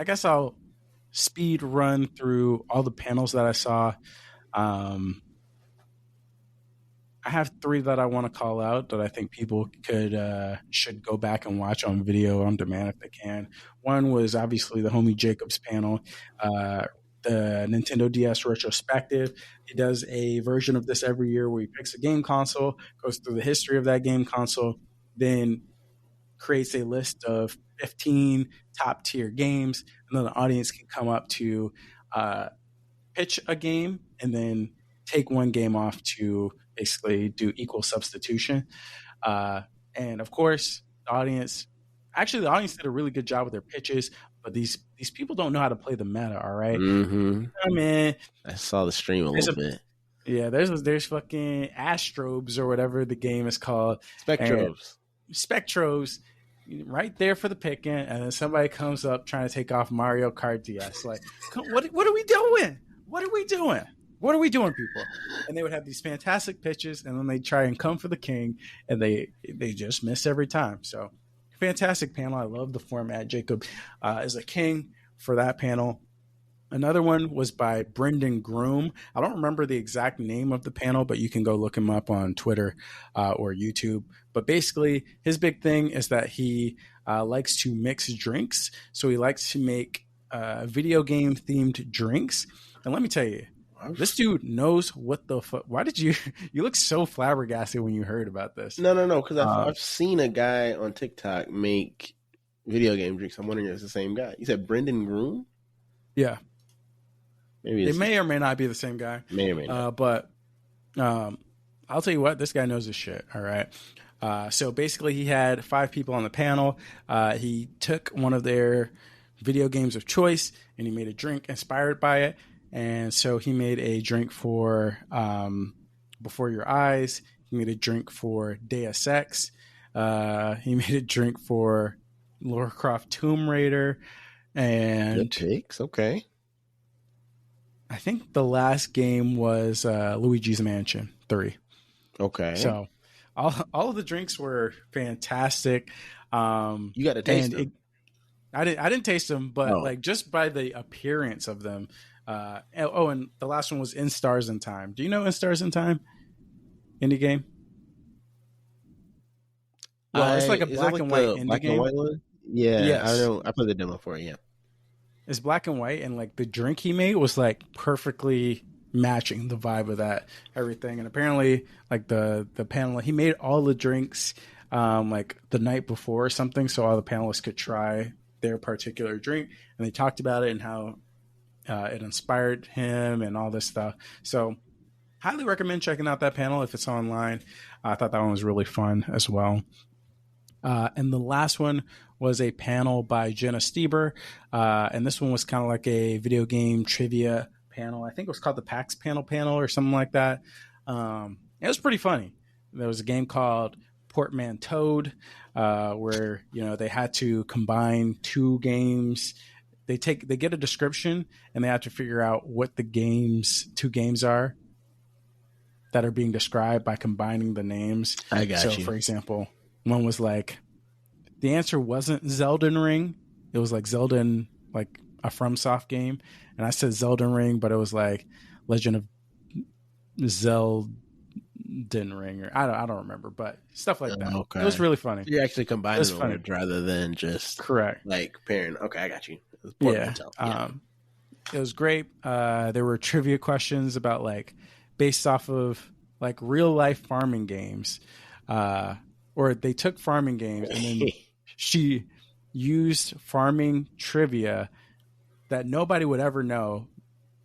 guess I'll speed run through all the panels that I saw. I have 3 that I want to call out that I think people should go back and watch on video on demand if they can. One was obviously the homie Jacob's panel, the Nintendo DS retrospective. He does a version of this every year where he picks a game console, goes through the history of that game console, then creates a list of 15 top tier games, and then the audience can come up to pitch a game and then take one game off to basically do equal substitution. And of course, the audience did a really good job with their pitches, but these people don't know how to play the meta. All right. Mm-hmm. I mean, I saw the stream a little bit. Yeah, there's fucking Astrobes or whatever the game is called. Spectros right there for the picking, and then somebody comes up trying to take off Mario Kart DS. Like, what are we doing? What are we doing? What are we doing, people? And they would have these fantastic pitches, and then they try and come for the king, and they just miss every time. So, fantastic panel. I love the format. Jacob is a king for that panel. Another one was by Brendan Groom. I don't remember the exact name of the panel, but you can go look him up on Twitter or YouTube. But basically, his big thing is that he likes to mix drinks. So he likes to make video game themed drinks. And let me tell you, this dude knows what the fuck. Why did you look so flabbergasted when you heard about this? No, because I've seen a guy on TikTok make video game drinks. I'm wondering if it's the same guy. You said Brendan Groom? Yeah. Maybe it may or may not be the same guy. May or may not. But I'll tell you what, this guy knows his shit. All right. So basically, he had 5 people on the panel. He took one of their video games of choice and he made a drink inspired by it. And so he made a drink for Before Your Eyes. He made a drink for Deus Ex. He made a drink for Lara Croft Tomb Raider. And good picks. Okay. I think the last game was Luigi's Mansion 3. Okay. So all of the drinks were fantastic. You got to taste them. I didn't taste them, but like just by the appearance of them. And the last one was In Stars in Time. Do you know In Stars in Time? Indie game? Well, it's like a black and white indie game. White one? Yeah, yes. I know. I played the demo for it. Yeah. It's black and white, and like the drink he made was like perfectly matching the vibe of that everything. And apparently, like the panel, he made all the drinks like the night before or something, so all the panelists could try their particular drink, and they talked about it and how it inspired him and all this stuff. So, highly recommend checking out that panel if it's online. I thought that one was really fun as well. And the last one was a panel by Jenna Stieber. And this one was kind of like a video game trivia panel. I think it was called the PAX panel or something like that. It was pretty funny. There was a game called Portmanteaued where, they had to combine 2 games. They get a description and they have to figure out what the 2 games are that are being described by combining the names. I got you. So, for example, one was like, the answer wasn't Zelden Ring. It was like Zelden, like a FromSoft game. And I said Zelden Ring, but it was like Legend of Zelden Ring, or I don't remember, but stuff like that. Okay. It was really funny. You actually combined the words rather than just correct, like pairing. Okay, I got you. It was great. There were trivia questions about like based off of like real life farming games, or they took farming games and then she used farming trivia that nobody would ever know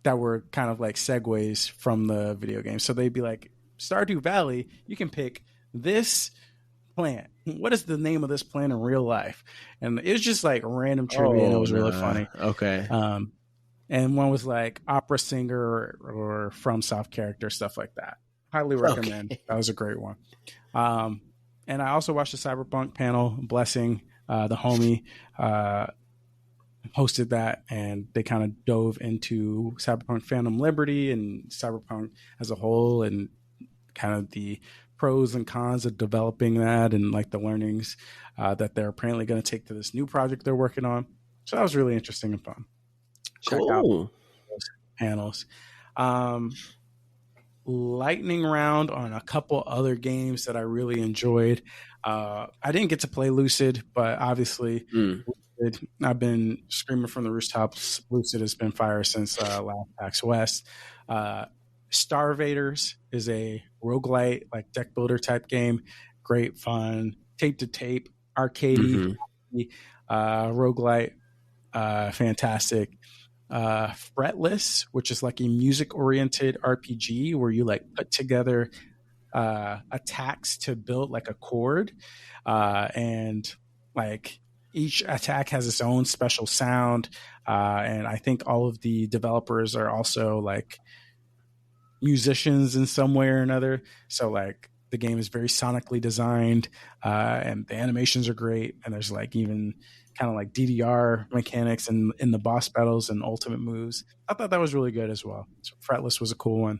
that were kind of like segues from the video game. So they'd be like, Stardew Valley, you can pick this plant. What is the name of this plant in real life? And it was just like random trivia, and it was really funny. Okay. And one was like opera singer or FromSoft character, stuff like that. highly recommend. Okay. That was a great one. And I also watched the Cyberpunk panel. Blessing, the homie, hosted that, and they kind of dove into Cyberpunk Phantom Liberty and Cyberpunk as a whole, and kind of the pros and cons of developing that, and like the learnings that they're apparently going to take to this new project they're working on. So that was really interesting and fun. Check out those panels. Lightning round on a couple other games that I really enjoyed. I didn't get to play Lucid, but obviously I've been screaming from the rooftops. Lucid has been fire since last PAX West. Starvaders is a roguelite, like deck builder type game. Great fun. Tape to tape, arcadey, roguelite. Fantastic. Fretless, which is like a music oriented RPG where you like put together attacks to build like a chord, and like each attack has its own special sound, and I think all of the developers are also like musicians in some way or another, so like the game is very sonically designed, and the animations are great, and there's like even kind of like DDR mechanics in the boss battles and ultimate moves. I thought that was really good as well. So Fretless was a cool one.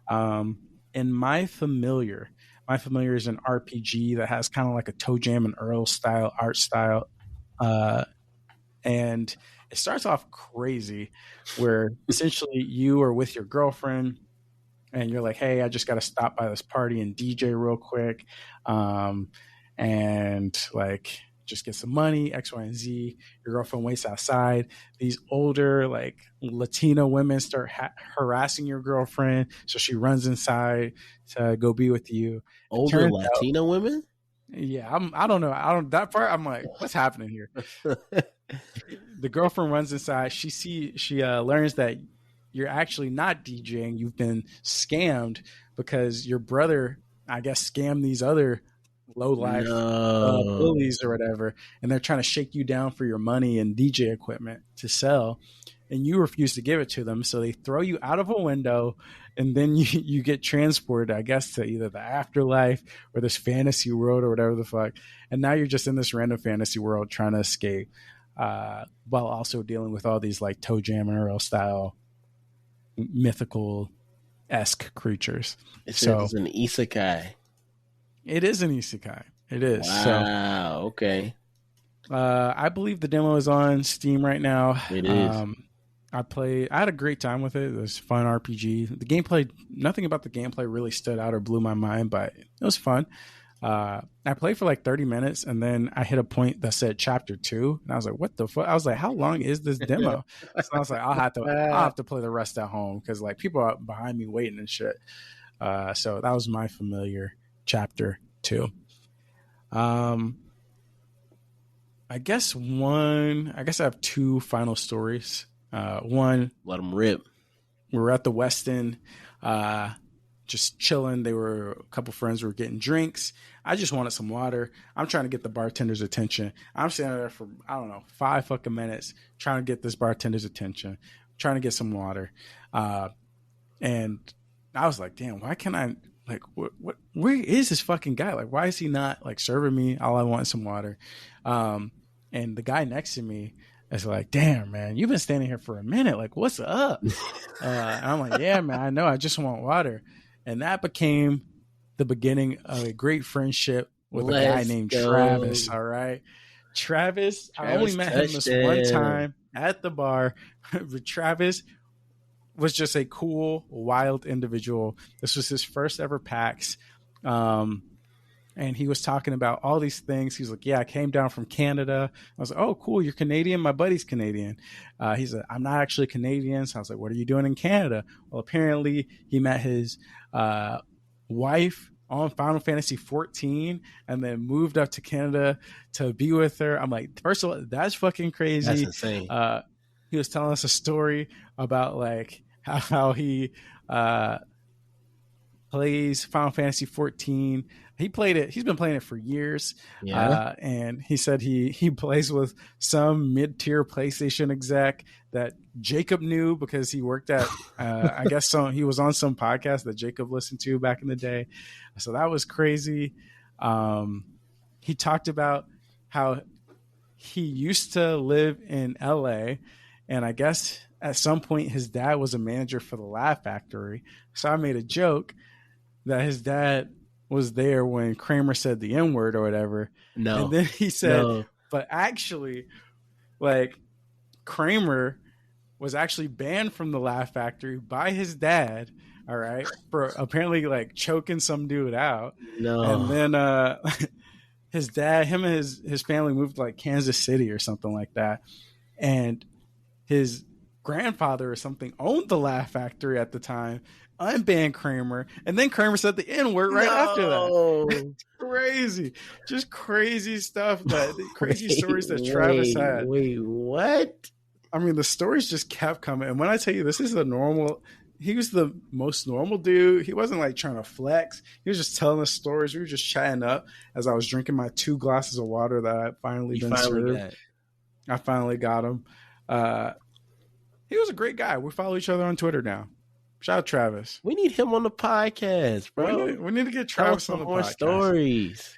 And My Familiar is an RPG that has kind of like a ToeJam and Earl style art style. And it starts off crazy where essentially you are with your girlfriend and you're like, hey, I just got to stop by this party and DJ real quick. And like, just get some money, X, Y, and Z. Your girlfriend waits outside. These older, like Latino women start harassing your girlfriend, so she runs inside to go be with you. Older Latino women? Yeah, I don't know. That part. I'm like, what's happening here? The girlfriend runs inside. She learns that you're actually not DJing. You've been scammed because your brother, I guess, scammed these other low life bullies or whatever, and they're trying to shake you down for your money and DJ equipment to sell, and you refuse to give it to them, so they throw you out of a window, and then you get transported, I guess, to either the afterlife or this fantasy world or whatever the fuck, and now you're just in this random fantasy world trying to escape, while also dealing with all these like ToeJam and Earl style mythical-esque creatures. It's an isekai. It is an isekai. It is. Wow. Okay. I believe the demo is on Steam right now. It is. I had a great time with it. It was a fun RPG. The gameplay, nothing about the gameplay really stood out or blew my mind, but it was fun. I played for like 30 minutes and then I hit a point that said chapter 2. And I was like, what the fuck? I was like, how long is this demo? So I was like, I'll have to play the rest at home because like people are behind me waiting and shit. So that was My Familiar chapter 2. I guess I have 2 final stories. One, let them rip. We were at the Westin, just chilling. A couple friends were getting drinks. I just wanted some water. I'm trying to get the bartender's attention. I'm standing there for, I don't know, 5 fucking minutes trying to get this bartender's attention, trying to get some water. And I was like, damn, why can't I, like, where is this fucking guy? Like, why is he not like serving me? All I want is some water. And the guy next to me is like, damn, man, you've been standing here for a minute. Like, what's up? And I'm like, yeah, man, I know. I just want water. And that became the beginning of a great friendship with a guy named Travis. All right. Travis, I only met him this one time at the bar, but Travis was just a cool, wild individual. This was his first ever PAX. And he was talking about all these things. He was like, yeah, I came down from Canada. I was like, oh, cool. You're Canadian. My buddy's Canadian. He said, I'm not actually Canadian. So I was like, what are you doing in Canada? Well, apparently he met his wife on Final Fantasy 14 and then moved up to Canada to be with her. I'm like, first of all, that's fucking crazy. That's insane. He was telling us a story about like how he plays Final Fantasy 14. He played it. He's been playing it for years. Yeah. And he said he plays with some mid-tier PlayStation exec that Jacob knew because he worked at, I guess he was on some podcast that Jacob listened to back in the day. So that was crazy. He talked about how he used to live in LA, and I guess at some point his dad was a manager for the Laugh Factory. So I made a joke that his dad was there when Kramer said the N-word or whatever. No. And then he said, but actually, like, Kramer was actually banned from the Laugh Factory by his dad, all right, for apparently, like, choking some dude out. No. And then his dad, him and his family moved to, like, Kansas City or something like that. And his grandfather or something owned the Laugh Factory at the time, unbanned Kramer, and then Kramer said the N-word right after that. Crazy. Just crazy stuff, crazy stories that Travis had. Wait, what? I mean, the stories just kept coming. And when I tell you this is he was the most normal dude. He wasn't like trying to flex. He was just telling us stories. We were just chatting up as I was drinking my 2 glasses of water that I finally served. I finally got him. He was a great guy. We follow each other on Twitter now. Shout out Travis. We need him on the podcast, bro. We need to get Travis on the more podcast. Stories.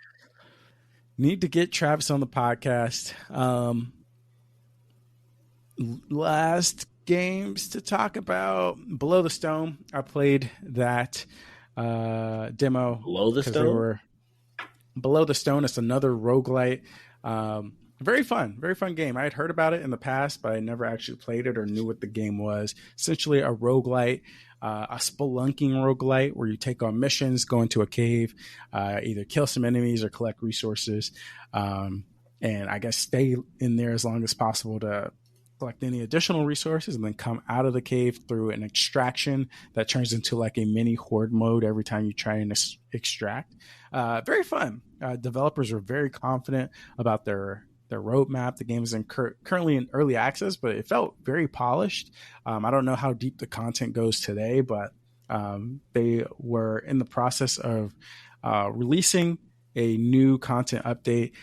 Need to get Travis on the podcast. Last games to talk about. Below the Stone. I played that demo. Below the Stone? Below the Stone. It's another roguelite. Very fun game. I had heard about it in the past, but I never actually played it or knew what the game was. Essentially a roguelite, a spelunking roguelite where you take on missions, go into a cave, either kill some enemies or collect resources, and I guess stay in there as long as possible to collect any additional resources and then come out of the cave through an extraction that turns into like a mini horde mode every time you try and extract. Very fun. Developers are very confident about their roadmap. The game is currently in early access, but it felt very polished. I don't know how deep the content goes today, but they were in the process of releasing a new content update.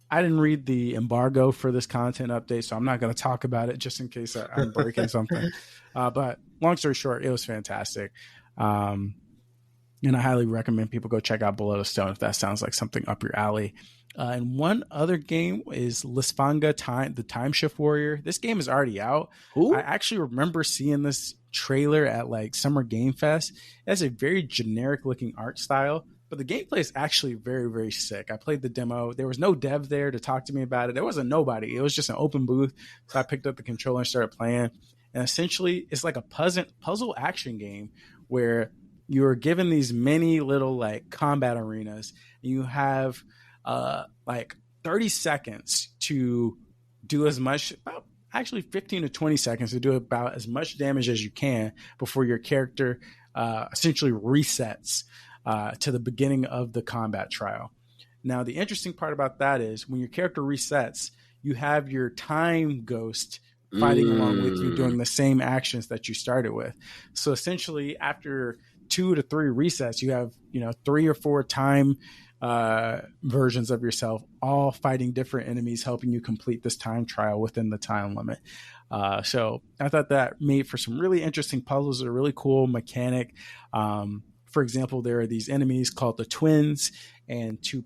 I didn't read the embargo for this content update, so I'm not going to talk about it just in case I'm breaking something. But long story short, it was fantastic. And I highly recommend people go check out Below the Stone if that sounds like something up your alley. And one other game is Lysfanga, the Time Shift Warrior. This game is already out. Ooh. I actually remember seeing this trailer at like Summer Game Fest. It has a very generic looking art style, but the gameplay is actually very, very sick. I played the demo. There was no dev there to talk to me about it. There wasn't nobody. It was just an open booth. So I picked up the controller and started playing. And essentially, it's like a puzzle action game where you're given these many little like combat arenas. And you have like 30 seconds to do as much, about actually 15 to 20 seconds to do about as much damage as you can before your character essentially resets to the beginning of the combat trial. Now, the interesting part about that is when your character resets, you have your time ghost fighting along with you doing the same actions that you started with. So essentially, after 2 to 3 resets, you have 3 or 4 time versions of yourself, all fighting different enemies, helping you complete this time trial within the time limit. So I thought that made for some really interesting puzzles, a really cool mechanic. For example, there are these enemies called the twins, and to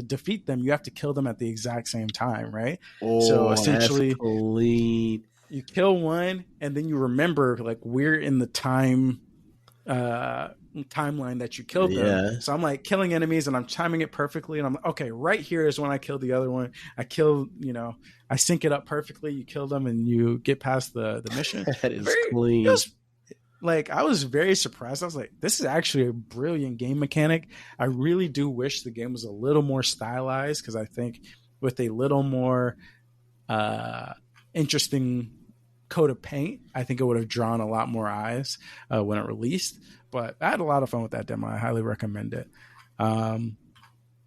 defeat them, you have to kill them at the exact same time, right? So essentially, you kill one, and then you remember like we're in the timeline that you killed them. So I'm like killing enemies and I'm timing it perfectly. And I'm like, okay, right here is when I killed the other one. I sync it up perfectly. You kill them and you get past the mission. That is clean. I was very surprised. I was like, this is actually a brilliant game mechanic. I really do wish the game was a little more stylized, because I think with a little more interesting coat of paint, I think it would have drawn a lot more eyes when it released. But I had a lot of fun with that demo. I highly recommend it. And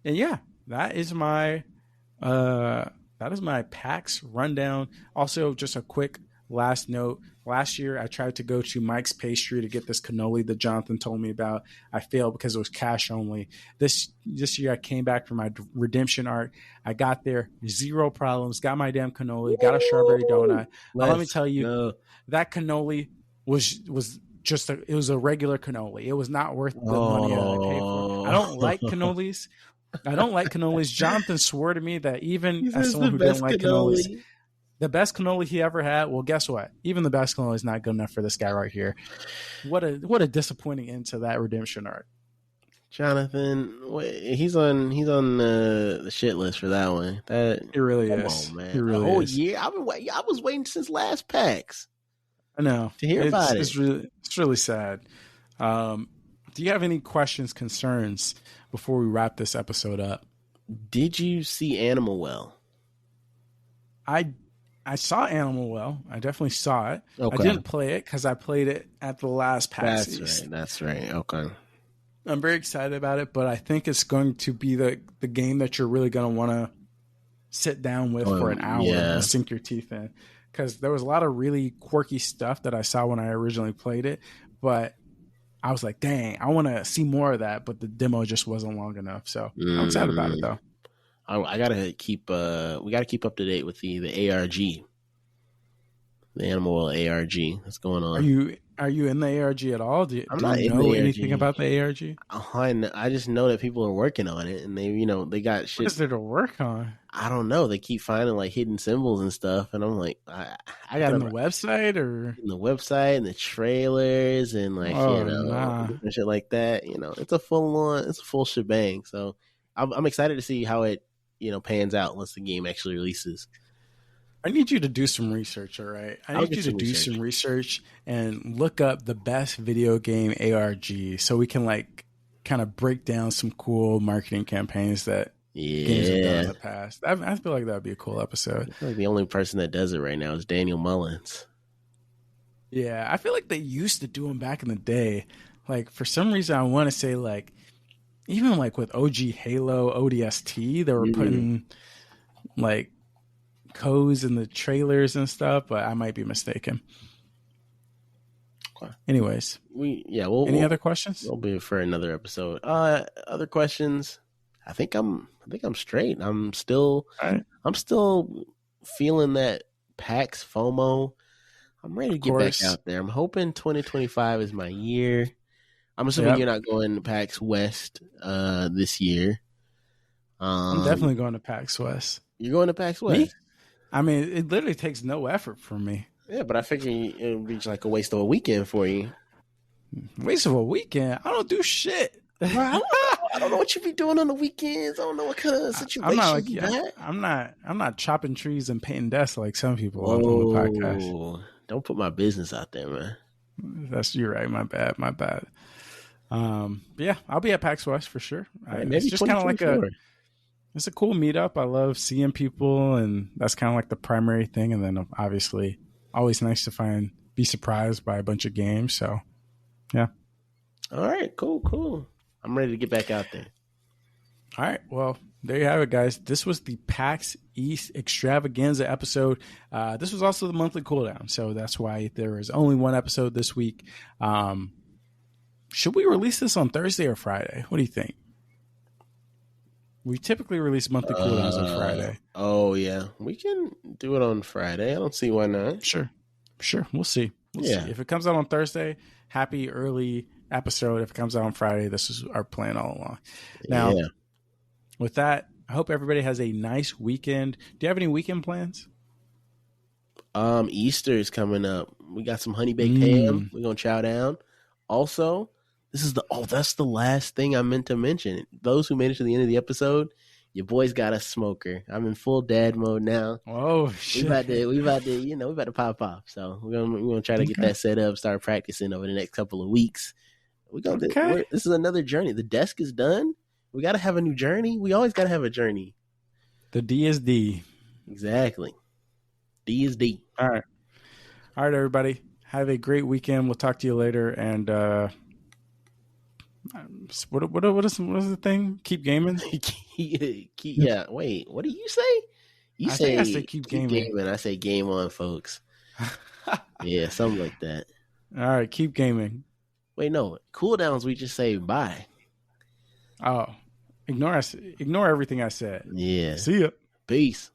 yeah, that is my PAX rundown. Also, just a quick last note. Last year, I tried to go to Mike's Pastry to get this cannoli that Jonathan told me about. I failed because it was cash only. This year, I came back for my redemption art. I got there, 0 problems. Got my damn cannoli. Got a strawberry donut. Let me tell you, that cannoli was just it was a regular cannoli. It was not worth the money that I paid for. I don't like cannolis. Jonathan swore to me that even as someone who didn't like cannolis, the best cannoli he ever had. Well, guess what? Even the best cannoli is not good enough for this guy right here. What a disappointing end to that redemption arc. Jonathan, he's on the shit list for that one. It really is. On, man. It really the whole is. year. I was waiting since last PAX. I know to hear about it. It's really sad. Do you have any questions, concerns before we wrap this episode up? Did you see Animal Well? I saw Animal Well. I definitely saw it. Okay. I didn't play it because I played it at the last PAX East. That's right. Okay. I'm very excited about it, but I think it's going to be the game that you're really going to want to sit down with for an hour and sink your teeth in. Because there was a lot of really quirky stuff that I saw when I originally played it, but I was like, dang, I want to see more of that, but the demo just wasn't long enough. So I'm excited about it, though. I gotta keep. We gotta keep up to date with the ARG, the Animal ARG that's going on. Are you in the ARG at all? Do not you know anything about the ARG? I just know that people are working on it, and they got shit. What is there to work on? I don't know. They keep finding like hidden symbols and stuff, and I'm like, I got on the website or in the website and the trailers and like and shit like that. It's a full shebang. So I'm excited to see how it pans out once the game actually releases. I need you to do some research, all right? I need you to do some research and look up the best video game ARG so we can like kind of break down some cool marketing campaigns that games have done in the past. I feel like that would be a cool episode. I feel like the only person that does it right now is Daniel Mullins. Yeah, I feel like they used to do them back in the day. Like for some reason I want to say like even like with OG Halo ODST, they were putting like codes in the trailers and stuff, but I might be mistaken. Okay. Anyways, any other questions? We'll be for another episode. Other questions? I think I'm straight. I'm still feeling that PAX FOMO. I'm ready to get back out there. I'm hoping 2025 is my year. I'm assuming you're not going to PAX West this year. I'm definitely going to PAX West. You're going to PAX West? Me? I mean, it literally takes no effort from me. Yeah, but I figure it would be like a waste of a weekend for you. Waste of a weekend? I don't do shit. I don't know what you be doing on the weekends. I don't know what kind of situation you got. I'm not chopping trees and painting desks like some people on the podcast. Don't put my business out there, man. You're right. My bad. Yeah, I'll be at PAX West for sure. Maybe it's just kind of like it's a cool meetup. I love seeing people, and that's kind of like the primary thing. And then obviously, always nice to be surprised by a bunch of games. So, yeah. All right, cool. I'm ready to get back out there. All right, well, there you have it, guys. This was the PAX East Extravaganza episode. This was also the monthly cooldown, so that's why there is only one episode this week. Should we release this on Thursday or Friday? What do you think? We typically release monthly cooldowns on Friday. Oh, yeah. We can do it on Friday. I don't see why not. Sure. We'll see. See. If it comes out on Thursday, happy early episode. If it comes out on Friday, this is our plan all along. Now, with that, I hope everybody has a nice weekend. Do you have any weekend plans? Easter is coming up. We got some honey baked ham. We're going to chow down. Also, that's the last thing I meant to mention. Those who made it to the end of the episode, your boy's got a smoker. I'm in full dad mode now. Oh shit! We about to pop off. So we're gonna try to get that set up, start practicing over the next couple of weeks. This is another journey. The desk is done. We got to have a new journey. We always got to have a journey. The D is D. Exactly. D is D. All right, everybody. Have a great weekend. We'll talk to you later. And what is the thing? Keep gaming. Yeah. Wait. What do you say? I say keep gaming. I say game on, folks. Yeah, something like that. All right, keep gaming. Wait, no. Cooldowns, we just say bye. Oh, ignore everything I said. Yeah. See ya. Peace.